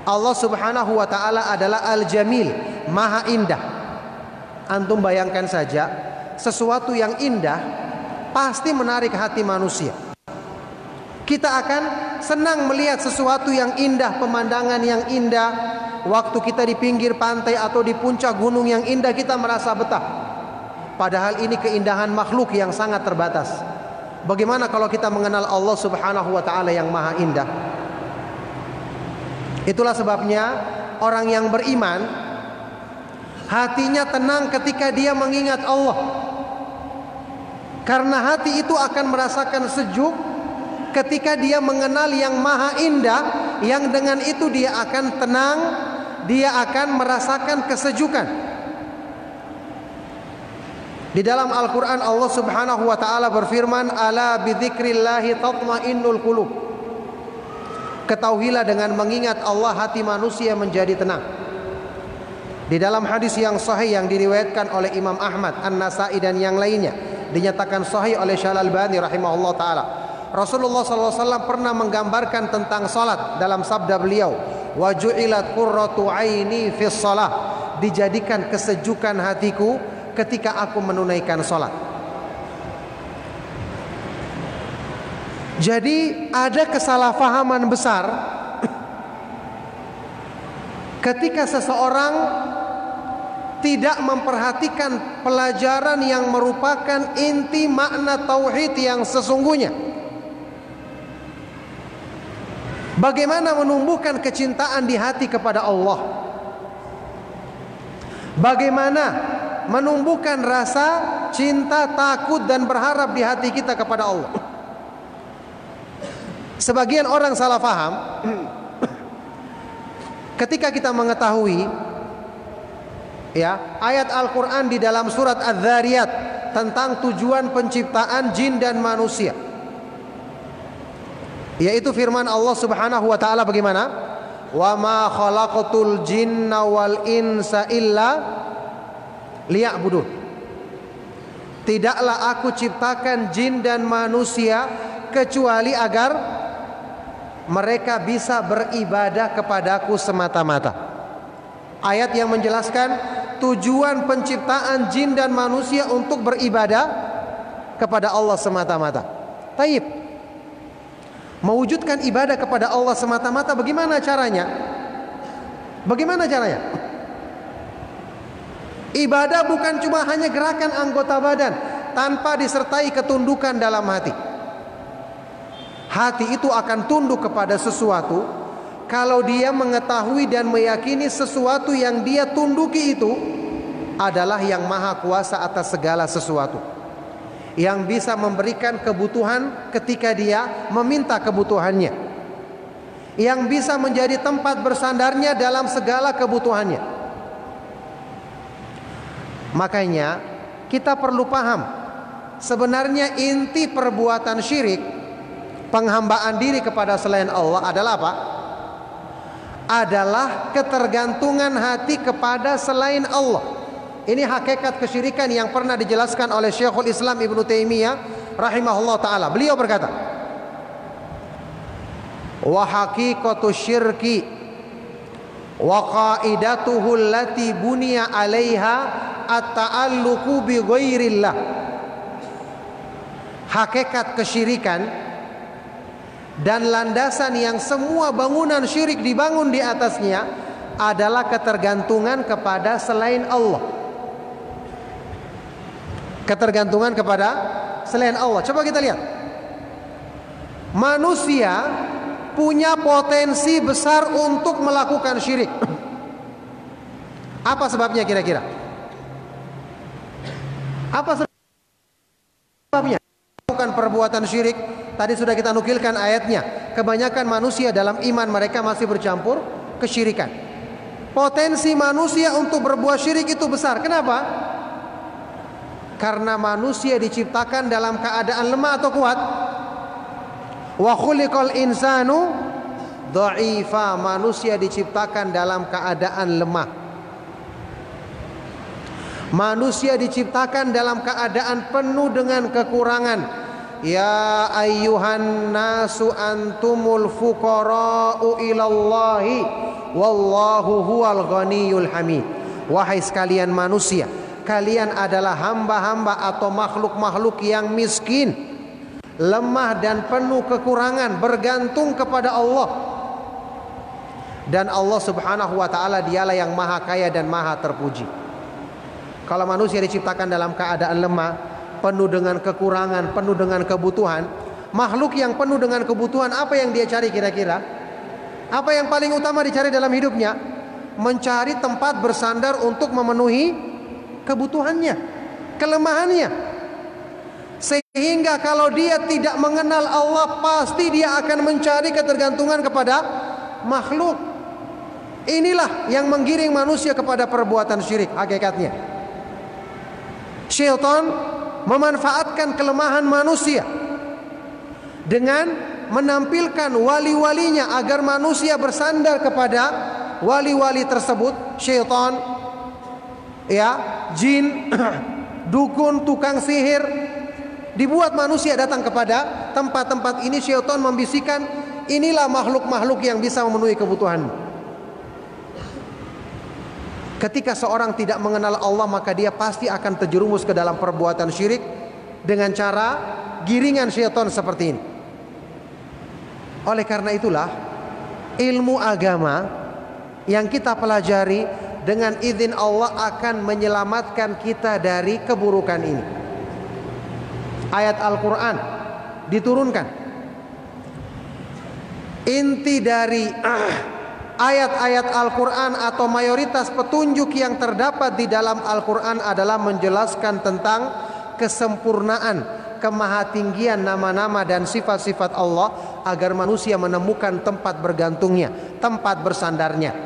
Allah Subhanahu wa taala adalah Al-Jamil, Maha Indah. Antum bayangkan saja, sesuatu yang indah pasti menarik hati manusia. Kita akan senang melihat sesuatu yang indah, pemandangan yang indah. Waktu kita di pinggir pantai atau di puncak gunung yang indah, kita merasa betah. Padahal ini keindahan makhluk yang sangat terbatas. Bagaimana kalau kita mengenal Allah Subhanahu wa taala yang Maha Indah? Itulah sebabnya orang yang beriman hatinya tenang ketika dia mengingat Allah. Karena hati itu akan merasakan sejuk ketika dia mengenal yang Maha Indah, yang dengan itu dia akan tenang, dia akan merasakan kesejukan. Di dalam Al-Quran Allah Subhanahu wa ta'ala berfirman, "Ala bidzikrillahi tatma'innul qulub." Ketahuilah dengan mengingat Allah hati manusia menjadi tenang. Di dalam hadis yang sahih yang diriwayatkan oleh Imam Ahmad, An-Nasai dan yang lainnya, dinyatakan sahih oleh Syekh Al-Albani rahimahullah ta'ala, Rasulullah SAW pernah menggambarkan tentang salat dalam sabda beliau, "Wa ju'ilat qurratu aini fis shalah." Dijadikan kesejukan hatiku ketika aku menunaikan salat. Jadi ada kesalahpahaman besar ketika seseorang tidak memperhatikan pelajaran yang merupakan inti makna tauhid yang sesungguhnya. Bagaimana menumbuhkan kecintaan di hati kepada Allah? Bagaimana menumbuhkan rasa cinta, takut dan berharap di hati kita kepada Allah? Sebagian orang salah faham ketika kita mengetahui ayat Al-Quran di dalam surat Az-Zariyat tentang tujuan penciptaan jin dan manusia, yaitu firman Allah Subhanahu wa ta'ala bagaimana? "Wa ma khalaqatul jinna wal insa illa liya'budun." Tidaklah aku ciptakan jin dan manusia kecuali agar mereka bisa beribadah kepadaku semata-mata. Ayat yang menjelaskan tujuan penciptaan jin dan manusia untuk beribadah kepada Allah semata-mata. Taib, mewujudkan ibadah kepada Allah semata-mata bagaimana caranya? Bagaimana caranya? Ibadah bukan cuma hanya gerakan anggota badan tanpa disertai ketundukan dalam hati. Hati itu akan tunduk kepada sesuatu kalau dia mengetahui dan meyakini sesuatu yang dia tunduki itu adalah yang maha kuasa atas segala sesuatu, yang bisa memberikan kebutuhan ketika dia meminta kebutuhannya, yang bisa menjadi tempat bersandarnya dalam segala kebutuhannya. Makanya kita perlu paham sebenarnya inti perbuatan syirik, penghambaan diri kepada selain Allah adalah apa? Adalah ketergantungan hati kepada selain Allah, Ini hakikat kesyirikan yang pernah dijelaskan oleh Syekhul Islam Ibnu Taimiyah rahimahullah taala. Beliau berkata, wa haqiqatu syirki wa qaidatuhu allati buniya 'alaiha at-ta'alluqu bi ghairillah. Hakikat kesyirikan dan landasan yang semua bangunan syirik dibangun di atasnya adalah ketergantungan kepada selain Allah. Ketergantungan kepada selain Allah. Coba kita lihat. Manusia punya potensi besar untuk melakukan syirik. Apa sebabnya kira-kira? Apa sebabnya melakukan perbuatan syirik? Tadi sudah kita nukilkan ayatnya. Kebanyakan manusia dalam iman mereka masih bercampur kesyirikan. Potensi manusia untuk berbuat syirik itu besar. Kenapa? Karena manusia diciptakan dalam keadaan lemah atau kuat. Wa khuliqal insanu dha'ifa. Manusia diciptakan dalam keadaan lemah. Manusia diciptakan dalam keadaan penuh dengan kekurangan. Ya ayyuhan nasu antumul fuqara'u ilallahi wallahu huwal ghaniyul hamid. Wahai sekalian manusia, kalian adalah hamba-hamba atau makhluk-makhluk yang miskin, lemah dan penuh kekurangan, bergantung kepada Allah. Dan Allah subhanahu wa ta'ala dialah yang maha kaya dan maha terpuji. Kalau manusia diciptakan dalam keadaan lemah, penuh dengan kekurangan, penuh dengan kebutuhan, makhluk yang penuh dengan kebutuhan, apa yang dia cari kira-kira? Apa yang paling utama dicari dalam hidupnya? Mencari tempat bersandar untuk memenuhi kebutuhannya, kelemahannya. Sehingga kalau dia tidak mengenal Allah, pasti dia akan mencari ketergantungan kepada makhluk. Inilah yang menggiring manusia kepada perbuatan syirik hakikatnya. Syaitan memanfaatkan kelemahan manusia dengan menampilkan wali-walinya agar manusia bersandar kepada wali-wali tersebut. Syaitan, ya, jin, dukun, tukang sihir, dibuat manusia datang kepada tempat-tempat ini. Syaitan membisikkan, inilah makhluk-makhluk yang bisa memenuhi kebutuhan. Ketika seorang tidak mengenal Allah, maka dia pasti akan terjerumus ke dalam perbuatan syirik dengan cara giringan syaitan seperti ini. Oleh karena itulah, ilmu agama yang kita pelajari dengan izin Allah akan menyelamatkan kita dari keburukan ini. Ayat Al-Quran diturunkan. Inti dari ayat-ayat Al-Quran atau mayoritas petunjuk yang terdapat di dalam Al-Quran adalah menjelaskan tentang kesempurnaan, kemahatinggian nama-nama dan sifat-sifat Allah agar manusia menemukan tempat bergantungnya, tempat bersandarnya.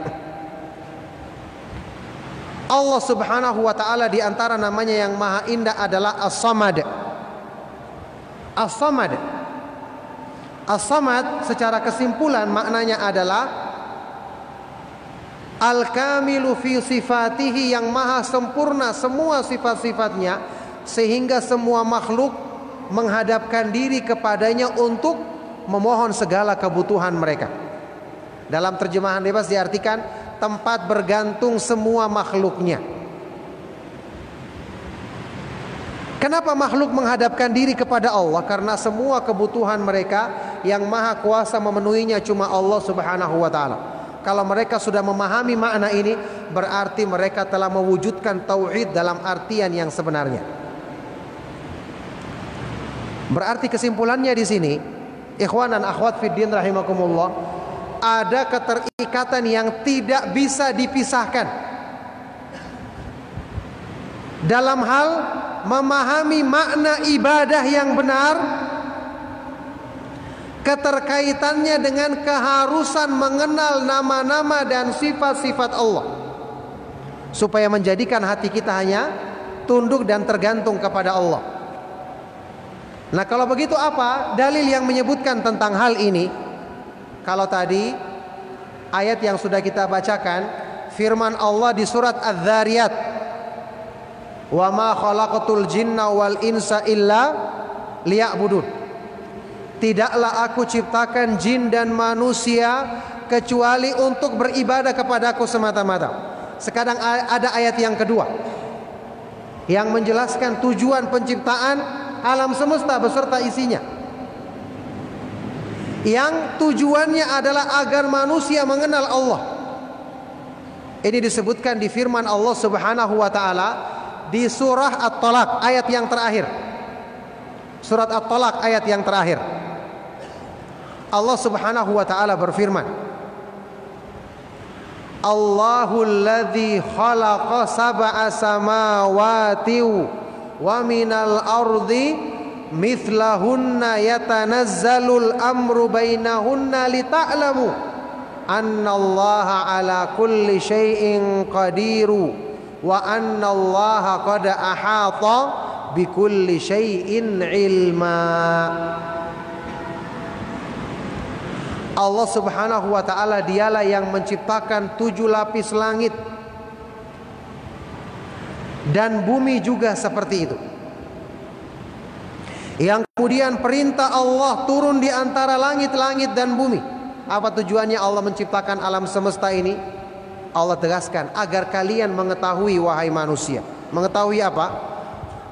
Allah subhanahu wa ta'ala di antara namanya yang maha indah adalah As-Samad. As-Samad, As-Samad secara kesimpulan maknanya adalah Al-Kamilu fi sifatihi, yang maha sempurna semua sifat-sifatnya, sehingga semua makhluk menghadapkan diri kepadanya untuk memohon segala kebutuhan mereka. Dalam terjemahan bebas diartikan tempat bergantung semua makhluknya. Kenapa makhluk menghadapkan diri kepada Allah? Karena semua kebutuhan mereka yang maha kuasa memenuhinya cuma Allah subhanahu wa ta'ala. Kalau mereka sudah memahami makna ini, berarti mereka telah mewujudkan tauhid dalam artian yang sebenarnya. Berarti kesimpulannya di sini, ikhwan dan akhwat fiddin rahimakumullah, ada keterikatan yang tidak bisa dipisahkan dalam hal memahami makna ibadah yang benar, keterkaitannya dengan keharusan mengenal nama-nama dan sifat-sifat Allah, supaya menjadikan hati kita hanya tunduk dan tergantung kepada Allah. Nah, kalau begitu apa dalil yang menyebutkan tentang hal ini? Kalau tadi ayat yang sudah kita bacakan, firman Allah di surat Az-Zariyat Wa ma khalaqatul jinna wal insa illa liya'budun. Tidaklah aku ciptakan jin dan manusia kecuali untuk beribadah kepadaku semata-mata. Sekarang ada ayat yang kedua yang menjelaskan tujuan penciptaan alam semesta beserta isinya, yang tujuannya adalah agar manusia mengenal Allah. Ini disebutkan di firman Allah Subhanahu wa taala di surah At-Talaq ayat yang terakhir. Surat At-Talaq ayat yang terakhir. Allah Subhanahu wa taala berfirman, Allahul ladzi khalaqa sab'a samawati wa minal ardi mithlahunna yatanazzalul amru bainahunna lita'lamu annallaha ala kulli syai'in qadiru wa annallaha qad ahata bikulli syai'in ilma. Allah Subhanahu wa ta'ala dialah yang menciptakan 7 lapis langit dan bumi juga seperti itu, yang kemudian perintah Allah turun di antara langit-langit dan bumi. Apa tujuannya Allah menciptakan alam semesta ini? Allah tegaskan agar kalian mengetahui, wahai manusia. Mengetahui apa?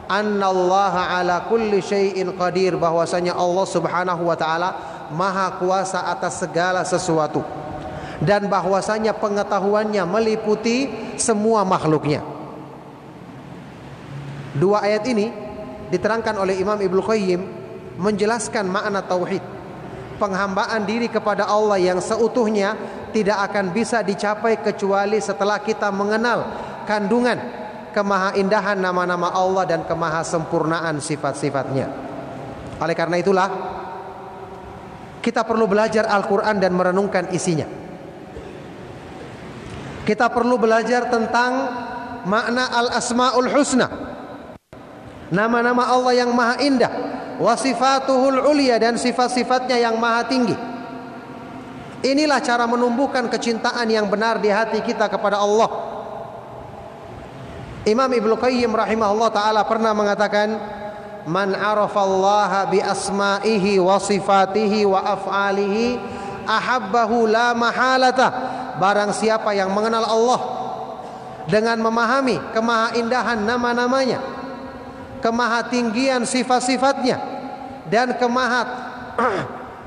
Annallaha ala kulli syai'in qadir, bahwasanya Allah Subhanahu wa ta'ala maha kuasa atas segala sesuatu, dan bahwasanya pengetahuannya meliputi semua makhluknya. Dua ayat ini diterangkan oleh Imam Ibnu Qayyim menjelaskan makna tauhid. Penghambaan diri kepada Allah yang seutuhnya tidak akan bisa dicapai kecuali setelah kita mengenal kandungan kemahaindahan nama-nama Allah dan kemahasempurnaan sifat-sifatnya. Oleh karena itulah kita perlu belajar Al-Quran dan merenungkan isinya. Kita perlu belajar tentang makna Al-Asma'ul Husna, nama-nama Allah yang maha indah, wa sifatuhul ulia, dan sifat-sifatnya yang maha tinggi. Inilah cara menumbuhkan kecintaan yang benar di hati kita kepada Allah. Imam Ibnu Qayyim rahimahullah ta'ala pernah mengatakan, man arafallaha bi asma'ihi wa sifatihi wa af'alihi ahabbahu la mahalata. Barang siapa yang mengenal Allah dengan memahami kemahaindahan nama-namanya, kemahatinggian sifat-sifatnya, dan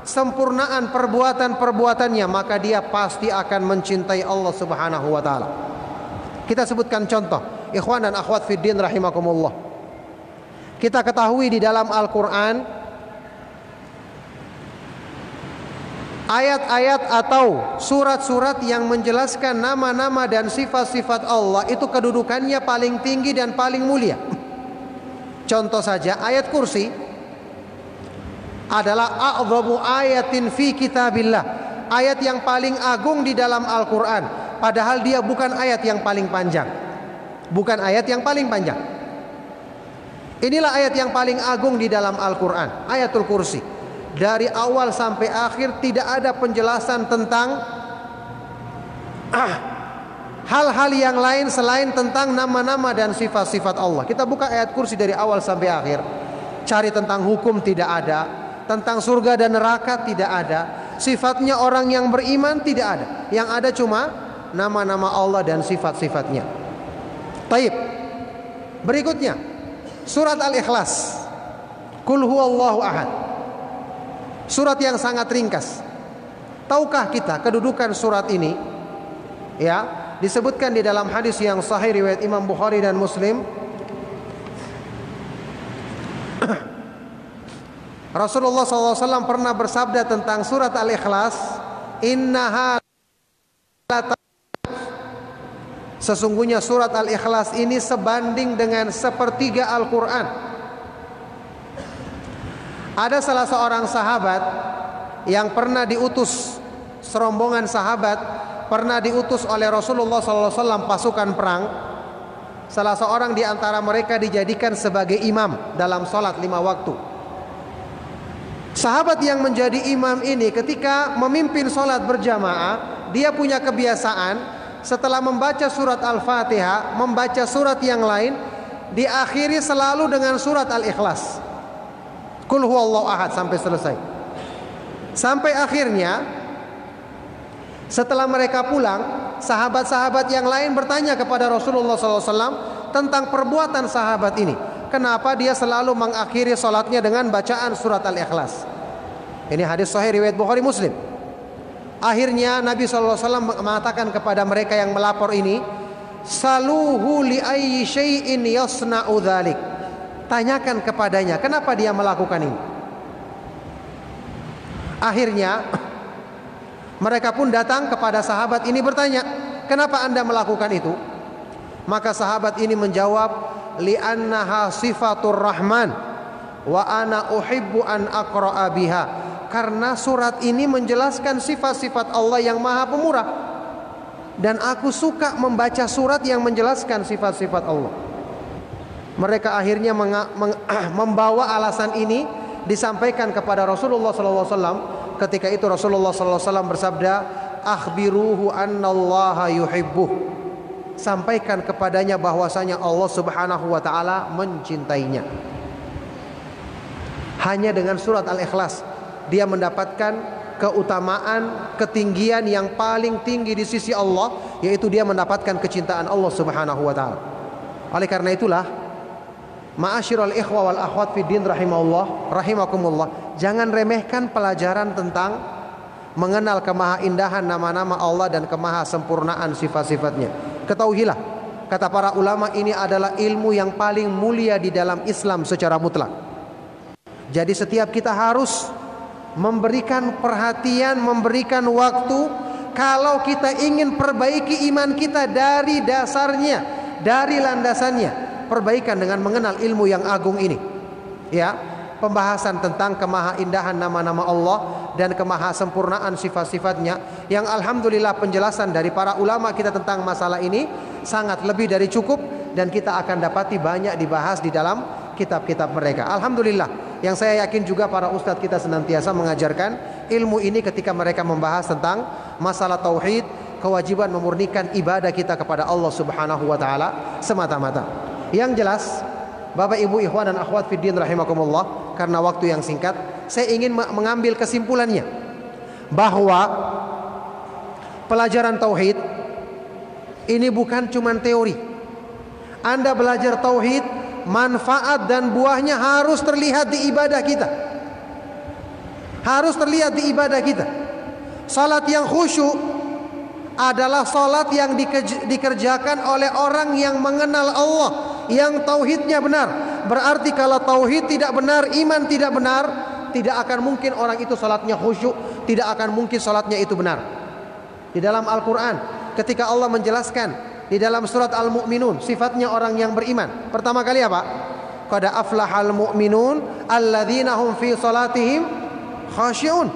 sempurnaan perbuatan-perbuatannya, maka dia pasti akan mencintai Allah Subhanahu wa ta'ala. Kita sebutkan contoh, ikhwan dan akhwat fiddin rahimakumullah. Kita ketahui di dalam Al-Quran ayat-ayat atau surat-surat yang menjelaskan nama-nama dan sifat-sifat Allah itu kedudukannya paling tinggi dan paling mulia. Contoh saja ayat kursi adalah a'dhamu ayatin fi kitabillah, ayat yang paling agung di dalam Al-Quran, padahal dia bukan ayat yang paling panjang. Bukan ayat yang paling panjang. Inilah ayat yang paling agung di dalam Al-Quran, ayatul kursi. Dari awal sampai akhir tidak ada penjelasan tentang hal-hal yang lain selain tentang nama-nama dan sifat-sifat Allah. Kita buka ayat kursi dari awal sampai akhir, cari tentang hukum tidak ada, tentang surga dan neraka tidak ada, sifatnya orang yang beriman tidak ada. Yang ada cuma nama-nama Allah dan sifat-sifatnya. Taib. Berikutnya surat Al-Ikhlas, Qul huwallahu ahad. Surat yang sangat ringkas. Tahukah kita kedudukan surat ini? Ya, disebutkan di dalam hadis yang sahih riwayat Imam Bukhari dan Muslim. Rasulullah SAW pernah bersabda tentang surat Al-Ikhlas, innaha, sesungguhnya surat Al-Ikhlas ini sebanding dengan sepertiga Al-Quran. Ada salah seorang sahabat yang pernah diutus, serombongan sahabat pernah diutus oleh Rasulullah SAW pasukan perang. Salah seorang di antara mereka dijadikan sebagai imam dalam sholat 5 waktu. Sahabat yang menjadi imam ini ketika memimpin sholat berjamaah, dia punya kebiasaan setelah membaca surat Al-Fatihah, membaca surat yang lain, diakhiri selalu dengan surat Al-Ikhlas. Qul huwallahu ahad sampai selesai. Sampai akhirnya setelah mereka pulang, sahabat-sahabat yang lain bertanya kepada Rasulullah SAW tentang perbuatan sahabat ini. Kenapa dia selalu mengakhiri salatnya dengan bacaan surat Al-Ikhlas? Ini hadis sahih riwayat Bukhari Muslim. Akhirnya Nabi SAW mengatakan kepada mereka yang melapor ini, saluhu li ayyi syai'in yasna'u dzalik. Tanyakan kepadanya kenapa dia melakukan ini. Akhirnya mereka pun datang kepada sahabat ini bertanya, kenapa Anda melakukan itu? Maka sahabat ini menjawab, li'annaha sifatur rahman wa ana uhibbu an aqra'a biha. Karena surat ini menjelaskan sifat-sifat Allah yang Maha Pemurah, dan aku suka membaca surat yang menjelaskan sifat-sifat Allah. Mereka akhirnya membawa alasan ini disampaikan kepada Rasulullah SAW. Ketika itu Rasulullah SAW bersabda, akhbiruhu annallaha yuhibbuh. Sampaikan kepadanya bahwasanya Allah Subhanahu wa taala mencintainya. Hanya dengan surat Al-Ikhlas dia mendapatkan keutamaan, ketinggian yang paling tinggi di sisi Allah, yaitu dia mendapatkan kecintaan Allah Subhanahu wa taala. Oleh karena itulah, ma'asyiral ikhwa wal akhwat fid din rahimakumullah, jangan remehkan pelajaran tentang mengenal kemahaindahan nama-nama Allah dan kemahasempurnaan sifat-sifatnya. Ketahuilah, kata para ulama, ini adalah ilmu yang paling mulia di dalam Islam secara mutlak. Jadi setiap kita harus memberikan perhatian, memberikan waktu. Kalau kita ingin perbaiki iman kita dari dasarnya, dari landasannya, perbaikan dengan mengenal ilmu yang agung ini. Ya, pembahasan tentang kemahaindahan nama-nama Allah dan kemahasempurnaan sifat-sifatnya, yang alhamdulillah penjelasan dari para ulama kita tentang masalah ini sangat lebih dari cukup, dan kita akan dapati banyak dibahas di dalam kitab-kitab mereka. Alhamdulillah, yang saya yakin juga para ustadz kita senantiasa mengajarkan ilmu ini ketika mereka membahas tentang masalah tauhid, kewajiban memurnikan ibadah kita kepada Allah Subhanahu wa taala semata-mata. Yang jelas, Bapak Ibu ikhwan dan akhwat fiddin rahimakumullah, karena waktu yang singkat, saya ingin mengambil kesimpulannya bahwa pelajaran tauhid ini bukan cuma teori. Anda belajar tauhid, manfaat dan buahnya harus terlihat di ibadah kita. Harus terlihat di ibadah kita. Salat yang khusyuk adalah salat yang dikerjakan oleh orang yang mengenal Allah, yang tauhidnya benar. Berarti kalau tauhid tidak benar, iman tidak benar, tidak akan mungkin orang itu salatnya khusyuk, tidak akan mungkin salatnya itu benar. Di dalam Al-Quran, ketika Allah menjelaskan di dalam surat Al-Mu'minun sifatnya orang yang beriman, pertama kali apa? Qad aflahal mu'minun alladzina hum fi salatihim khasyi'un.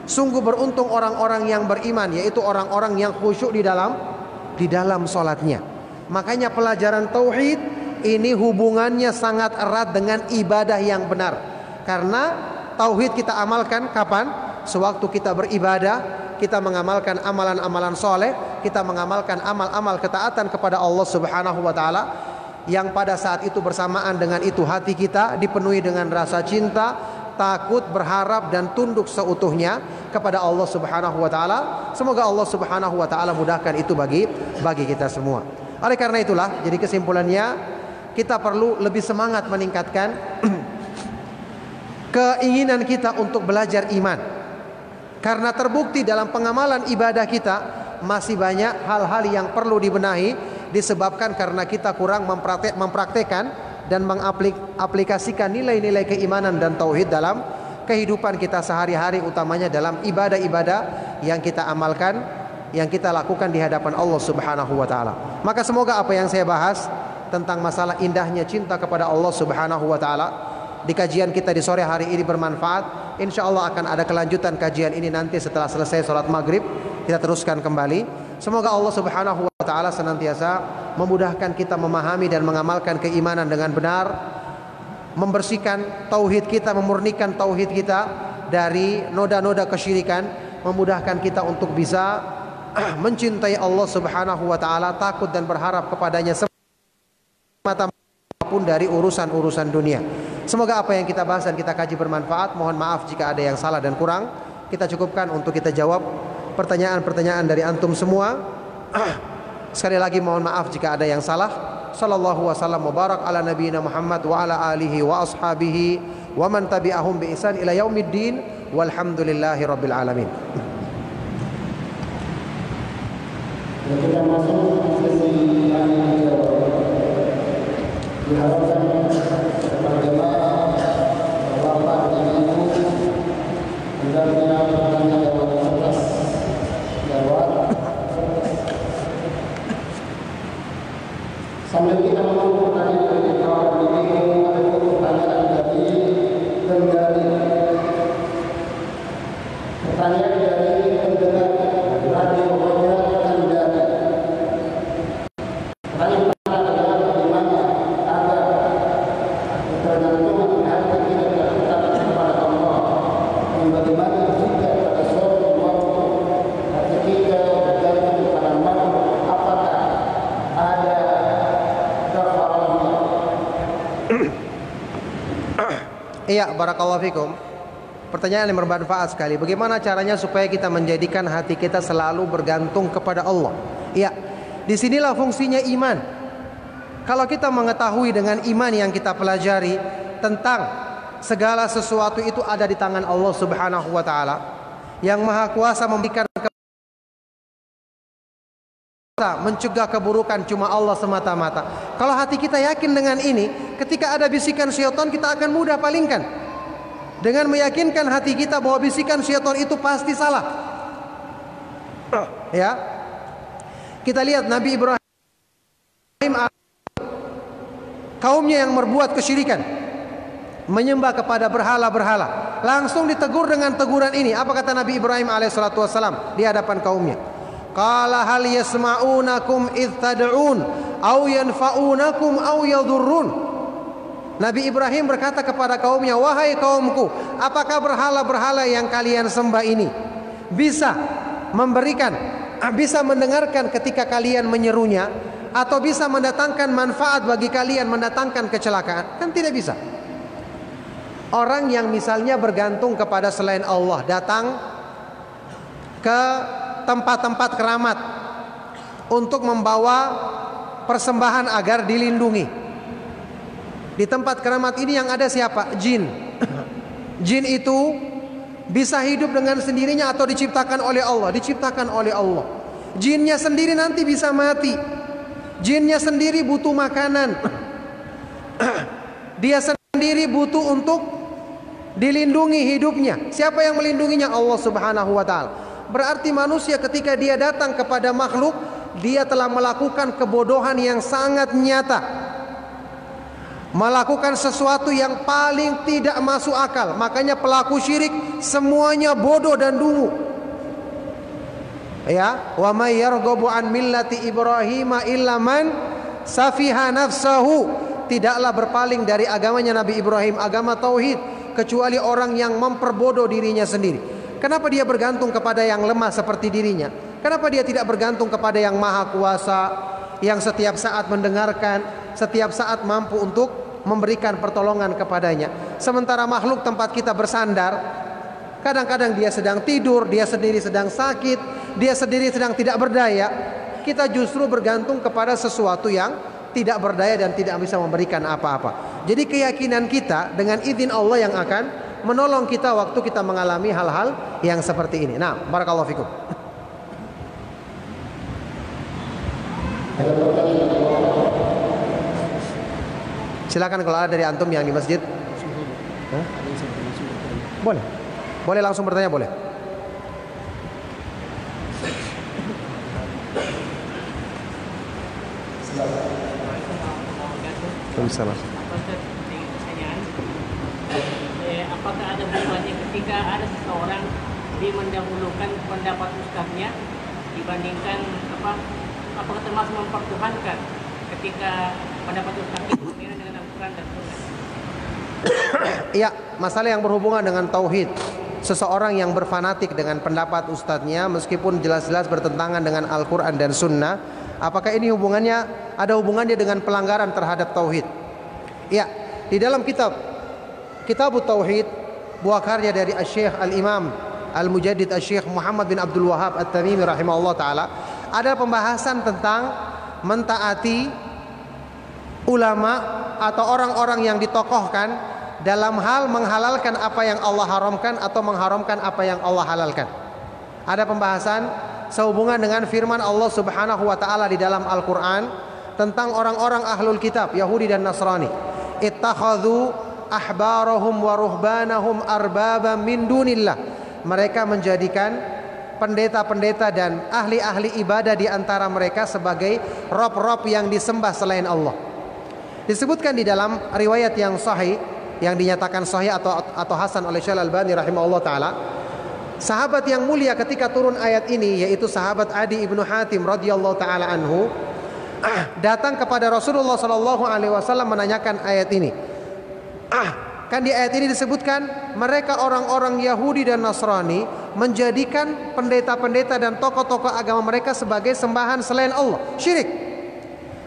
Sungguh beruntung orang-orang yang beriman, yaitu orang-orang yang khusyuk di dalam salatnya. Makanya pelajaran tauhid ini hubungannya sangat erat dengan ibadah yang benar. Karena tauhid kita amalkan kapan? Sewaktu kita beribadah, kita mengamalkan amalan-amalan soleh, kita mengamalkan amal-amal ketaatan kepada Allah Subhanahu wa taala, yang pada saat itu bersamaan dengan itu hati kita dipenuhi dengan rasa cinta, takut, berharap dan tunduk seutuhnya kepada Allah Subhanahu wa taala. Semoga Allah Subhanahu wa taala mudahkan itu bagi kita semua. Oleh karena itulah, jadi kesimpulannya, kita perlu lebih semangat meningkatkan keinginan kita untuk belajar iman. Karena terbukti dalam pengamalan ibadah kita masih banyak hal-hal yang perlu dibenahi, disebabkan karena kita kurang mempraktekkan dan mengaplikasikan nilai-nilai keimanan dan tauhid dalam kehidupan kita sehari-hari, utamanya dalam ibadah-ibadah yang kita amalkan, yang kita lakukan di hadapan Allah Subhanahu wa taala. Maka semoga apa yang saya bahas tentang masalah indahnya cinta kepada Allah Subhanahu wa taala di kajian kita di sore hari ini bermanfaat. Insya Allah akan ada kelanjutan kajian ini nanti setelah selesai sholat maghrib, kita teruskan kembali. Semoga Allah Subhanahu wa taala senantiasa memudahkan kita memahami dan mengamalkan keimanan dengan benar, membersihkan tauhid kita, memurnikan tauhid kita dari noda-noda kesyirikan, memudahkan kita untuk bisa mencintai Allah Subhanahu wa taala, takut dan berharap kepadanya semata-mata apapun dari urusan-urusan dunia. Semoga apa yang kita bahas dan kita kaji bermanfaat. Mohon maaf jika ada yang salah dan kurang. Kita cukupkan untuk kita jawab pertanyaan-pertanyaan dari antum semua. Sekali lagi mohon maaf jika ada yang salah. Sallallahu wasallam wa barak ala nabiyina Muhammad wa ala alihi wa ashabihi wa man tabi'ahum bi ihsan ila yaumiddin walhamdulillahi rabbil alamin. Kita masuk sesi tanya jawab. Diharapkan para jemaah, bapak dan ibu hendaknya bertanya jawab atas jawab. Sambil kita menunggu tadi dari kawan ini ada pertanyaan dari Kendari. Pertanyaan dari pendengar Radio Roja Kendari. Pertanyaan adalah bagaimana agar ketergantungan hati kita tetap kepada Allah, dan bagaimana jika pada suatu waktu hati kita bergantung kepada makhluk, apakah ada kafarahnya? Iya, barakallahu fikum. Pertanyaan yang bermanfaat sekali. Bagaimana caranya supaya kita menjadikan hati kita selalu bergantung kepada Allah? Iya, disinilah fungsinya iman. Kalau kita mengetahui dengan iman yang kita pelajari tentang segala sesuatu itu ada di tangan Allah Subhanahu wa taala, yang Maha Kuasa memberikan mencegah keburukan cuma Allah semata-mata. Kalau hati kita yakin dengan ini, ketika ada bisikan syaitan kita akan mudah palingkan. Dengan meyakinkan hati kita bahwa bisikan syaitan itu pasti salah. Ya. Kita lihat Nabi Ibrahim, kaumnya yang berbuat kesyirikan, menyembah kepada berhala-berhala, langsung ditegur dengan teguran ini. Apa kata Nabi Ibrahim alaihissalatu wassalam di hadapan kaumnya? Qala hal yasma'unakum idh tad'un aw yanfa'unakum aw yadhurrun. Nabi Ibrahim berkata kepada kaumnya, wahai kaumku, apakah berhala-berhala yang kalian sembah ini bisa memberikan, bisa mendengarkan ketika kalian menyerunya, atau bisa mendatangkan manfaat bagi kalian, mendatangkan kecelakaan? Kan tidak bisa. Orang yang misalnya bergantung kepada selain Allah, datang ke tempat-tempat keramat untuk membawa persembahan agar dilindungi. Di tempat keramat ini yang ada siapa? Jin. Jin itu bisa hidup dengan sendirinya atau diciptakan oleh Allah? Diciptakan oleh Allah. Jinnya sendiri nanti bisa mati. Jinnya sendiri butuh makanan. Dia sendiri butuh untuk dilindungi hidupnya. Siapa yang melindunginya? Allah Subhanahu wa taala. Berarti manusia ketika dia datang kepada makhluk, dia telah melakukan kebodohan yang sangat nyata, melakukan sesuatu yang paling tidak masuk akal. Makanya pelaku syirik semuanya bodoh dan dungu. Ya, wa may yarghabu an millati Ibrahim illa man safiha nafsahu. Tidaklah berpaling dari agamanya Nabi Ibrahim, agama tauhid, kecuali orang yang memperbodoh dirinya sendiri. Kenapa dia bergantung kepada yang lemah seperti dirinya? Kenapa dia tidak bergantung kepada yang maha kuasa, yang setiap saat mendengarkan, setiap saat mampu untuk memberikan pertolongan kepadanya? Sementara makhluk tempat kita bersandar, kadang-kadang dia sedang tidur, dia sendiri sedang sakit, dia sendiri sedang tidak berdaya. Kita justru bergantung kepada sesuatu yang tidak berdaya dan tidak bisa memberikan apa-apa. Jadi keyakinan kita dengan izin Allah yang akan menolong kita waktu kita mengalami hal-hal yang seperti ini. Nah, barakallahu fikum. Silakan kalau ada dari antum yang di masjid. Boleh. Boleh langsung bertanya, boleh. Waalaikumsalam. Apakah ada hubungannya ketika ada seseorang dia mendahulukan pendapat ustaznya dibandingkan apakah termasuk mempertuhankan ketika pendapat ustaz itu berbeda dengan Al-Quran dan Sunnah? Ya, masalah yang berhubungan dengan tauhid. Seseorang yang berfanatik dengan pendapat ustadznya meskipun jelas-jelas bertentangan dengan Al-Quran dan Sunnah, apakah ini hubungannya ada hubungannya dengan pelanggaran terhadap tauhid? Ya, di dalam kitab Tauhid, buah karya dari Asy-Syaikh Al-Imam Al-Mujaddid Asy-Syaikh Muhammad bin Abdul Wahhab At-Tamimi rahimahullah taala, ada pembahasan tentang mentaati ulama atau orang-orang yang ditokohkan dalam hal menghalalkan apa yang Allah haramkan atau mengharamkan apa yang Allah halalkan. Ada pembahasan sehubungan dengan firman Allah Subhanahu wa taala di dalam Al-Qur'an tentang orang-orang ahlul kitab Yahudi dan Nasrani. Ittakhadhu ahbarahum wa ruhbanahum arbaba min dunillah. Mereka menjadikan pendeta-pendeta dan ahli-ahli ibadah di antara mereka sebagai rob-rob yang disembah selain Allah. Disebutkan di dalam riwayat yang sahih, yang dinyatakan sahih atau hasan oleh Syekh Al-Albani rahimahullah taala, sahabat yang mulia ketika turun ayat ini, yaitu sahabat Adi ibnu Hatim radhiyallahu taala anhu, datang kepada Rasulullah sallallahu alaihi wasallam menanyakan ayat ini. Kan di ayat ini disebutkan mereka orang-orang Yahudi dan Nasrani menjadikan pendeta-pendeta dan tokoh-tokoh agama mereka sebagai sembahan selain Allah, syirik.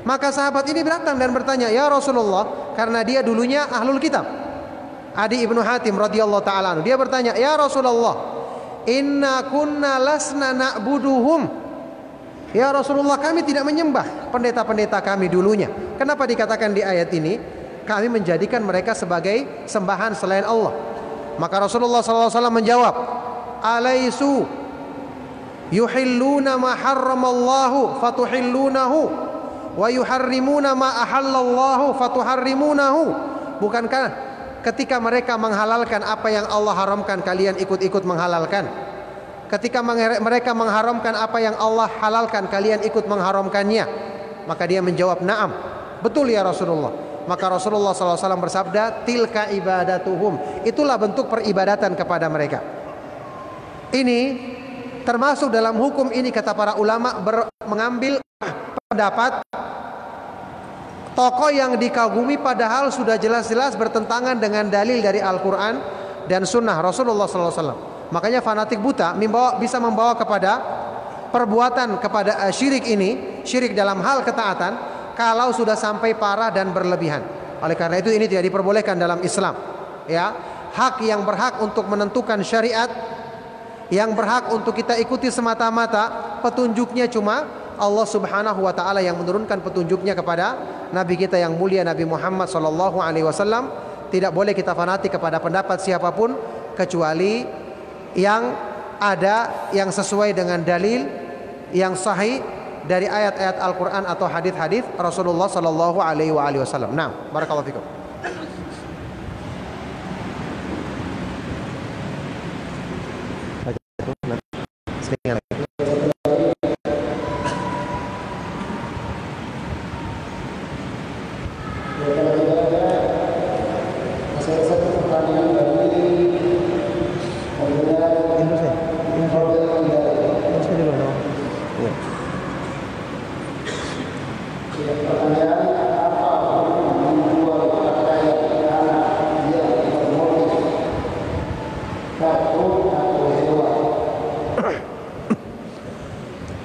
Maka sahabat ini datang dan bertanya, "Ya Rasulullah," karena dia dulunya ahlul kitab. Adi ibnu Hatim radhiyallahu taala anhu, dia bertanya, "Ya Rasulullah, inna kunna lasna na'buduhum." Ya Rasulullah, kami tidak menyembah pendeta-pendeta kami dulunya. Kenapa dikatakan di ayat ini kami menjadikan mereka sebagai sembahan selain Allah? Maka Rasulullah SAW menjawab, "Alaisu yuhilluna ma harramallahu fatuhillunahu wa yuharrimuna ma ahallallahu fatuharrimunahu." Bukankah ketika mereka menghalalkan apa yang Allah haramkan, kalian ikut-ikut menghalalkan? Ketika mereka mengharamkan apa yang Allah halalkan, kalian ikut mengharamkannya? Maka dia menjawab, "Na'am, betul ya Rasulullah." Maka Rasulullah SAW bersabda, "Tilka ibadatuhum." Itulah bentuk peribadatan kepada mereka. Ini termasuk dalam hukum ini, kata para ulama, mengambil pendapat tokoh yang dikagumi padahal sudah jelas-jelas bertentangan dengan dalil dari Al-Quran dan Sunnah Rasulullah SAW. Makanya fanatik buta bisa membawa kepada perbuatan kepada syirik ini, syirik dalam hal ketaatan, kalau sudah sampai parah dan berlebihan. Oleh karena itu ini tidak diperbolehkan dalam Islam. Ya, hak yang berhak untuk menentukan syariat, yang berhak untuk kita ikuti semata-mata, petunjuknya cuma Allah Subhanahu wa taala yang menurunkan petunjuknya kepada Nabi kita yang mulia Nabi Muhammad sallallahu alaihi wasallam. Tidak boleh kita fanatik kepada pendapat siapapun kecuali yang ada yang sesuai dengan dalil yang sahih dari ayat-ayat Al-Quran atau hadis-hadis Rasulullah sallallahu alaihi wasallam. Nah, barakallahu fikum.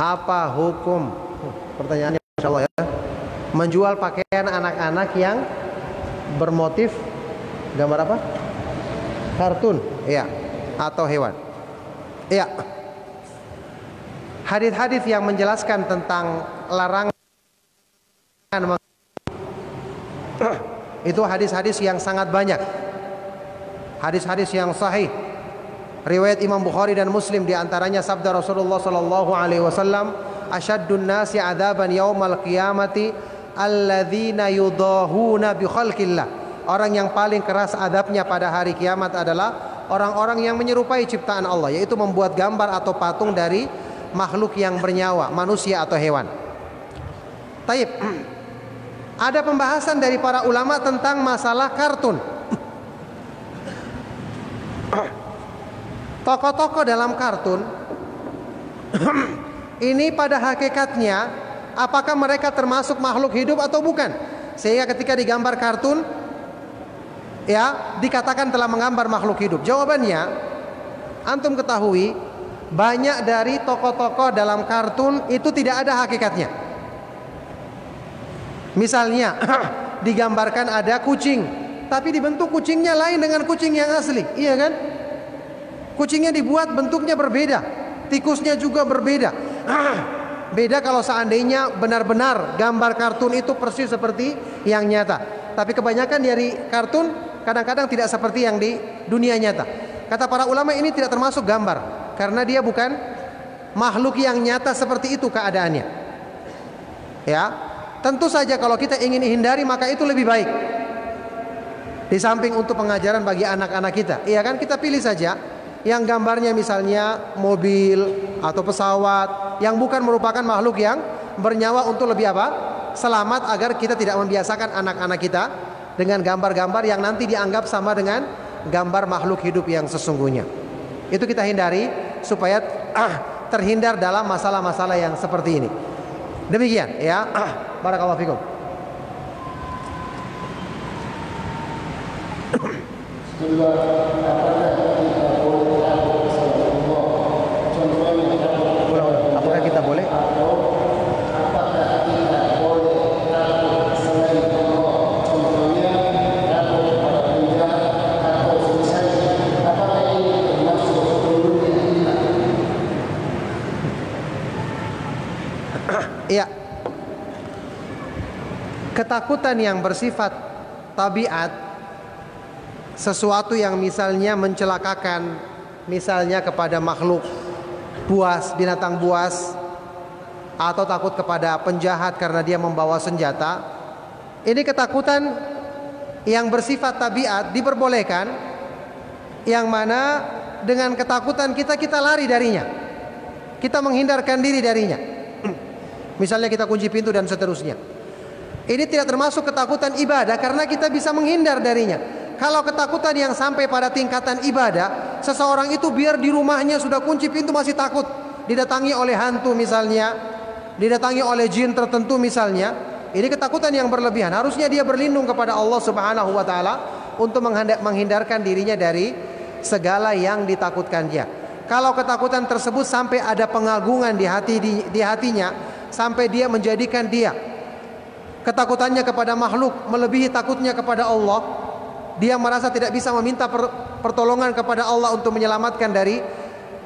Apa hukum, pertanyaannya Masya Allah ya, menjual pakaian anak-anak yang bermotif gambar apa? Kartun, ya, atau hewan. Ya, hadis-hadis yang menjelaskan tentang larangan itu hadis-hadis yang sangat banyak, hadis-hadis yang sahih. Riwayat Imam Bukhari dan Muslim, diantaranya sabda Rasulullah sallallahu alaihi wasallam, "Asyaddun nasi adzaban yaumal qiyamati alladzina yudahuna bi khalqillah." Orang yang paling keras adabnya pada hari kiamat adalah orang-orang yang menyerupai ciptaan Allah, yaitu membuat gambar atau patung dari makhluk yang bernyawa, manusia atau hewan. Taib. Ada pembahasan dari para ulama tentang masalah kartun. Tokoh-tokoh dalam kartun ini pada hakikatnya apakah mereka termasuk makhluk hidup atau bukan? Sehingga ketika digambar kartun, ya, dikatakan telah menggambar makhluk hidup. Jawabannya, antum ketahui banyak dari tokoh-tokoh dalam kartun itu tidak ada hakikatnya. Misalnya digambarkan ada kucing, tapi dibentuk kucingnya lain dengan kucing yang asli, iya kan? Kucingnya dibuat bentuknya berbeda, tikusnya juga berbeda. Beda kalau seandainya benar-benar gambar kartun itu persis seperti yang nyata. Tapi kebanyakan dari kartun kadang-kadang tidak seperti yang di dunia nyata. Kata para ulama ini tidak termasuk gambar, karena dia bukan makhluk yang nyata seperti itu keadaannya. Ya, tentu saja kalau kita ingin hindari maka itu lebih baik. Di samping untuk pengajaran bagi anak-anak kita, iya kan, kita pilih saja yang gambarnya misalnya mobil atau pesawat yang bukan merupakan makhluk yang bernyawa untuk lebih apa? Selamat, agar kita tidak membiasakan anak-anak kita dengan gambar-gambar yang nanti dianggap sama dengan gambar makhluk hidup yang sesungguhnya. Itu kita hindari supaya terhindar dalam masalah-masalah yang seperti ini. Demikian ya. Barakallahu fikum. Apakah kita boleh? Iya. Ketakutan yang bersifat tabiat, sesuatu yang misalnya mencelakakan, misalnya kepada makhluk buas, binatang buas, atau takut kepada penjahat karena dia membawa senjata. Ini ketakutan yang bersifat tabiat diperbolehkan, yang mana dengan ketakutan kita lari darinya, kita menghindarkan diri darinya. Misalnya kita kunci pintu dan seterusnya. Ini tidak termasuk ketakutan ibadah karena kita bisa menghindar darinya. Kalau ketakutan yang sampai pada tingkatan ibadah, seseorang itu biar di rumahnya sudah kunci pintu masih takut didatangi oleh hantu misalnya, didatangi oleh jin tertentu misalnya. Ini ketakutan yang berlebihan. Harusnya dia berlindung kepada Allah Subhanahu wa taala untuk menghindarkan dirinya dari segala yang ditakutkannya. Kalau ketakutan tersebut sampai ada pengagungan di hatinya, sampai dia menjadikan dia ketakutannya kepada makhluk melebihi takutnya kepada Allah, dia merasa tidak bisa meminta pertolongan kepada Allah untuk menyelamatkan dari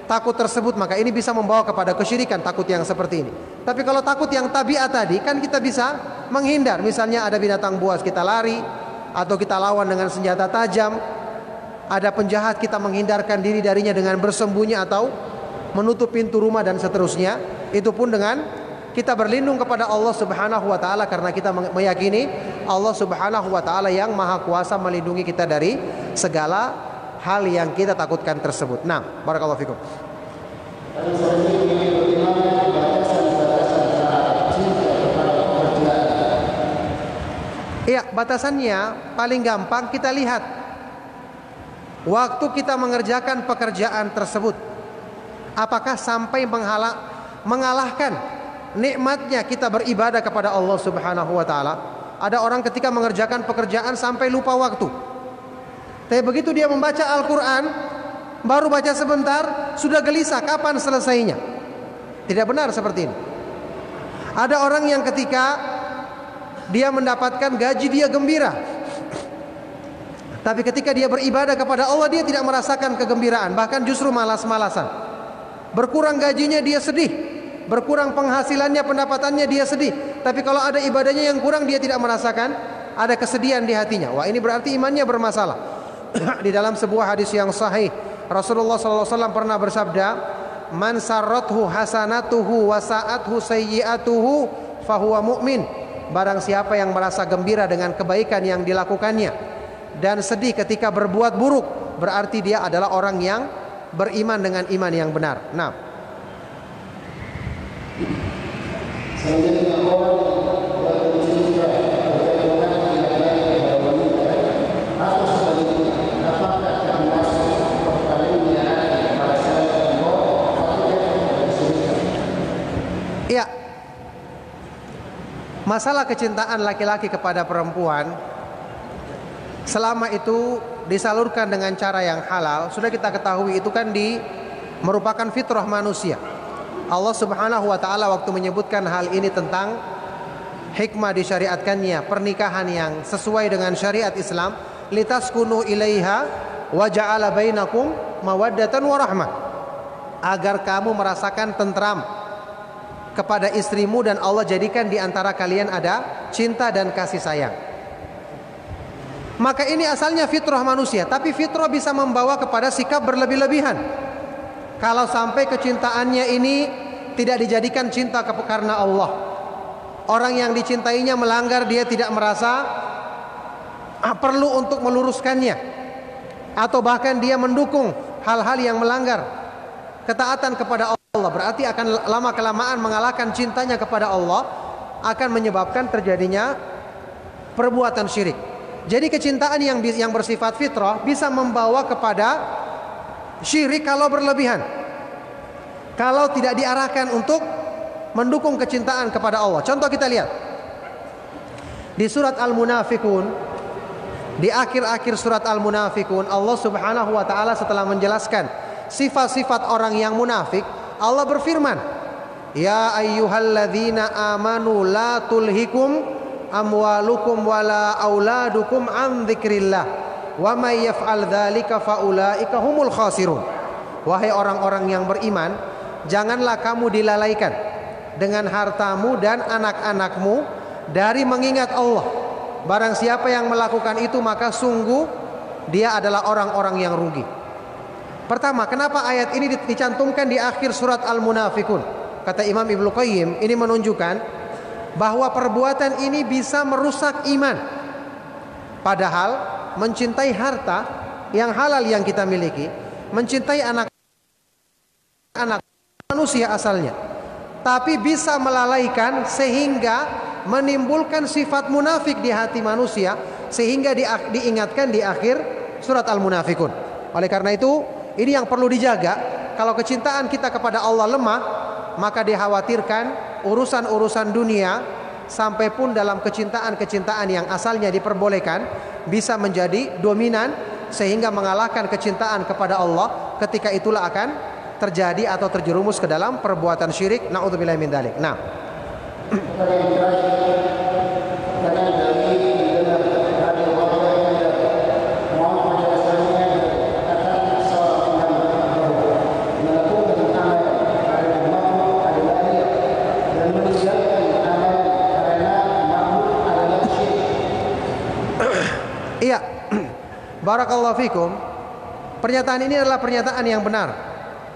takut tersebut, maka ini bisa membawa kepada kesyirikan takut yang seperti ini. Tapi kalau takut yang tabiat tadi, kan kita bisa menghindar. Misalnya ada binatang buas, kita lari, atau kita lawan dengan senjata tajam. Ada penjahat, kita menghindarkan diri darinya dengan bersembunyi atau menutup pintu rumah dan seterusnya. Itu pun dengan kita berlindung kepada Allah Subhanahu wa taala, karena kita meyakini Allah Subhanahu wa taala yang maha kuasa melindungi kita dari segala hal yang kita takutkan tersebut. Nah, barakallahu fikum. Iya, batasannya paling gampang kita lihat waktu kita mengerjakan pekerjaan tersebut, apakah sampai mengalahkan nikmatnya kita beribadah kepada Allah Subhanahu wa taala. Ada orang ketika mengerjakan pekerjaan sampai lupa waktu. Tapi begitu dia membaca Al-Quran, baru baca sebentar, sudah gelisah kapan selesainya. Tidak benar seperti ini. Ada orang yang ketika dia mendapatkan gaji dia gembira, tapi ketika dia beribadah kepada Allah dia tidak merasakan kegembiraan, bahkan justru malas-malasan. Berkurang gajinya dia sedih, berkurang penghasilannya, pendapatannya dia sedih. Tapi kalau ada ibadahnya yang kurang dia tidak merasakan ada kesedihan di hatinya. Wah, ini berarti imannya bermasalah. Di dalam sebuah hadis yang sahih, Rasulullah SAW pernah bersabda, "Man sarrathu hasanatuhu wa sa'athu sayyi'atuhu fahuwa mu'min." Barang siapa yang merasa gembira dengan kebaikan yang dilakukannya dan sedih ketika berbuat buruk, berarti dia adalah orang yang beriman dengan iman yang benar. Nah, selanjutnya orang bercerita bagaimana tidak baik kepada wanita atau sebaliknya, apakah termasuk perkawinan pada saat Allah atau tidak disebutkan? iya. Masalah kecintaan laki-laki kepada perempuan, selama itu disalurkan dengan cara yang halal, sudah kita ketahui itu kan merupakan fitrah manusia. Allah Subhanahu wa taala waktu menyebutkan hal ini tentang hikmah disyariatkannya pernikahan yang sesuai dengan syariat Islam, litaskunu ilaiha wa ja'ala bainakum mawaddatan wa rahmah, agar kamu merasakan tentram kepada istrimu dan Allah jadikan di antara kalian ada cinta dan kasih sayang. Maka ini asalnya fitrah manusia, tapi fitrah bisa membawa kepada sikap berlebih-lebihan. Kalau sampai kecintaannya ini tidak dijadikan cinta karena Allah, orang yang dicintainya melanggar, dia tidak merasa perlu untuk meluruskannya, atau bahkan dia mendukung hal-hal yang melanggar ketaatan kepada Allah, berarti akan lama-kelamaan mengalahkan cintanya kepada Allah, akan menyebabkan terjadinya perbuatan syirik. Jadi kecintaan yang bersifat fitrah bisa membawa kepada syirik kalau berlebihan, kalau tidak diarahkan untuk mendukung kecintaan kepada Allah. Contoh kita lihat di surat Al-Munafikun, di akhir-akhir surat Al-Munafikun, Allah Subhanahu wa taala setelah menjelaskan sifat-sifat orang yang munafik, Allah berfirman, "Ya ayyuhalladzina amanu la tulhikum amwalukum wala auladukum an dzikrillah wa may yaf'al dzalika faulaika humul khasirun." Wahai orang-orang yang beriman, janganlah kamu dilalaikan dengan hartamu dan anak-anakmu dari mengingat Allah. Barang siapa yang melakukan itu, maka sungguh dia adalah orang-orang yang rugi. Pertama, kenapa ayat ini dicantumkan di akhir surat Al-Munafikun? Kata Imam Ibnu Qayyim, ini menunjukkan bahwa perbuatan ini bisa merusak iman. Padahal mencintai harta yang halal yang kita miliki, mencintai anak-anak manusia asalnya, tapi bisa melalaikan sehingga menimbulkan sifat munafik di hati manusia, sehingga diingatkan di akhir surat Al-Munafikun. Oleh karena itu, ini yang perlu dijaga. Kalau kecintaan kita kepada Allah lemah, maka dikhawatirkan urusan-urusan dunia, sampai pun dalam kecintaan-kecintaan yang asalnya diperbolehkan, bisa menjadi dominan sehingga mengalahkan kecintaan kepada Allah. Ketika itulah akan terjadi atau terjerumus ke dalam perbuatan syirik. Na'udzubillahi min dzalik. Nah, iya, barakallahu fikum. Pernyataan ini adalah pernyataan yang benar.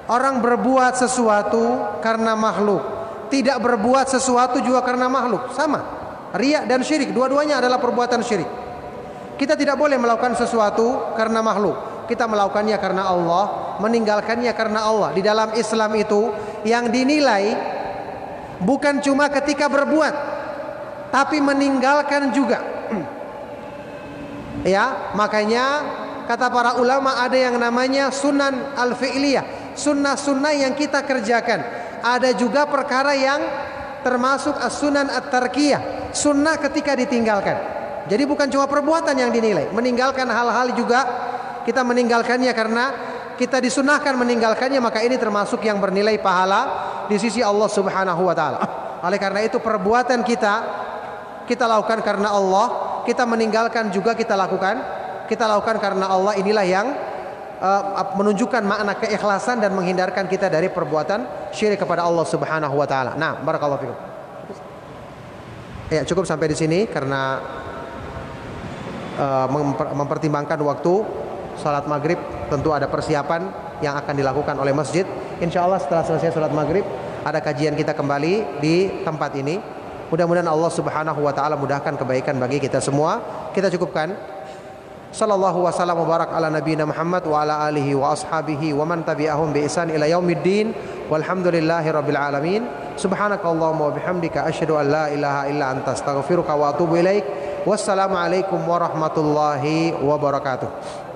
Orang berbuat sesuatu karena makhluk, tidak berbuat sesuatu juga karena makhluk, sama. Riya dan syirik, dua-duanya adalah perbuatan syirik. Kita tidak boleh melakukan sesuatu karena makhluk. Kita melakukannya karena Allah, meninggalkannya karena Allah. Di dalam Islam itu yang dinilai bukan cuma ketika berbuat, tapi meninggalkan juga. Ya, makanya kata para ulama ada yang namanya sunan al-fi'liyah, sunnah-sunnah yang kita kerjakan. Ada juga perkara yang termasuk as-sunan at-tarkiyah, sunnah ketika ditinggalkan. Jadi bukan cuma perbuatan yang dinilai, meninggalkan hal-hal juga kita meninggalkannya karena kita disunahkan meninggalkannya, maka ini termasuk yang bernilai pahala di sisi Allah Subhanahu wa taala. Oleh karena itu perbuatan kita lakukan karena Allah, kita meninggalkan juga kita lakukan karena Allah. Inilah yang menunjukkan makna keikhlasan dan menghindarkan kita dari perbuatan syirik kepada Allah Subhanahu wa taala. Nah, barakallahu fikum. Ya, cukup sampai di sini karena mempertimbangkan waktu salat maghrib, tentu ada persiapan yang akan dilakukan oleh masjid. Insya Allah setelah selesai salat maghrib ada kajian kita kembali di tempat ini. Mudah-mudahan Allah Subhanahu wa taala mudahkan kebaikan bagi kita semua. Kita cukupkan. Sallallahu wasallam wa barak ala nabiyina Muhammad wa ala alihi wa ashabihi wa man tabi'ahum bi ihsan ila yaumiddin. Walhamdulillahi rabbil alamin. Subhanakallahumma wa bihamdika asyhadu an la ilaha illa anta astaghfiruka wa atubu ilaik. Wassalamu alaikum warahmatullahi wabarakatuh.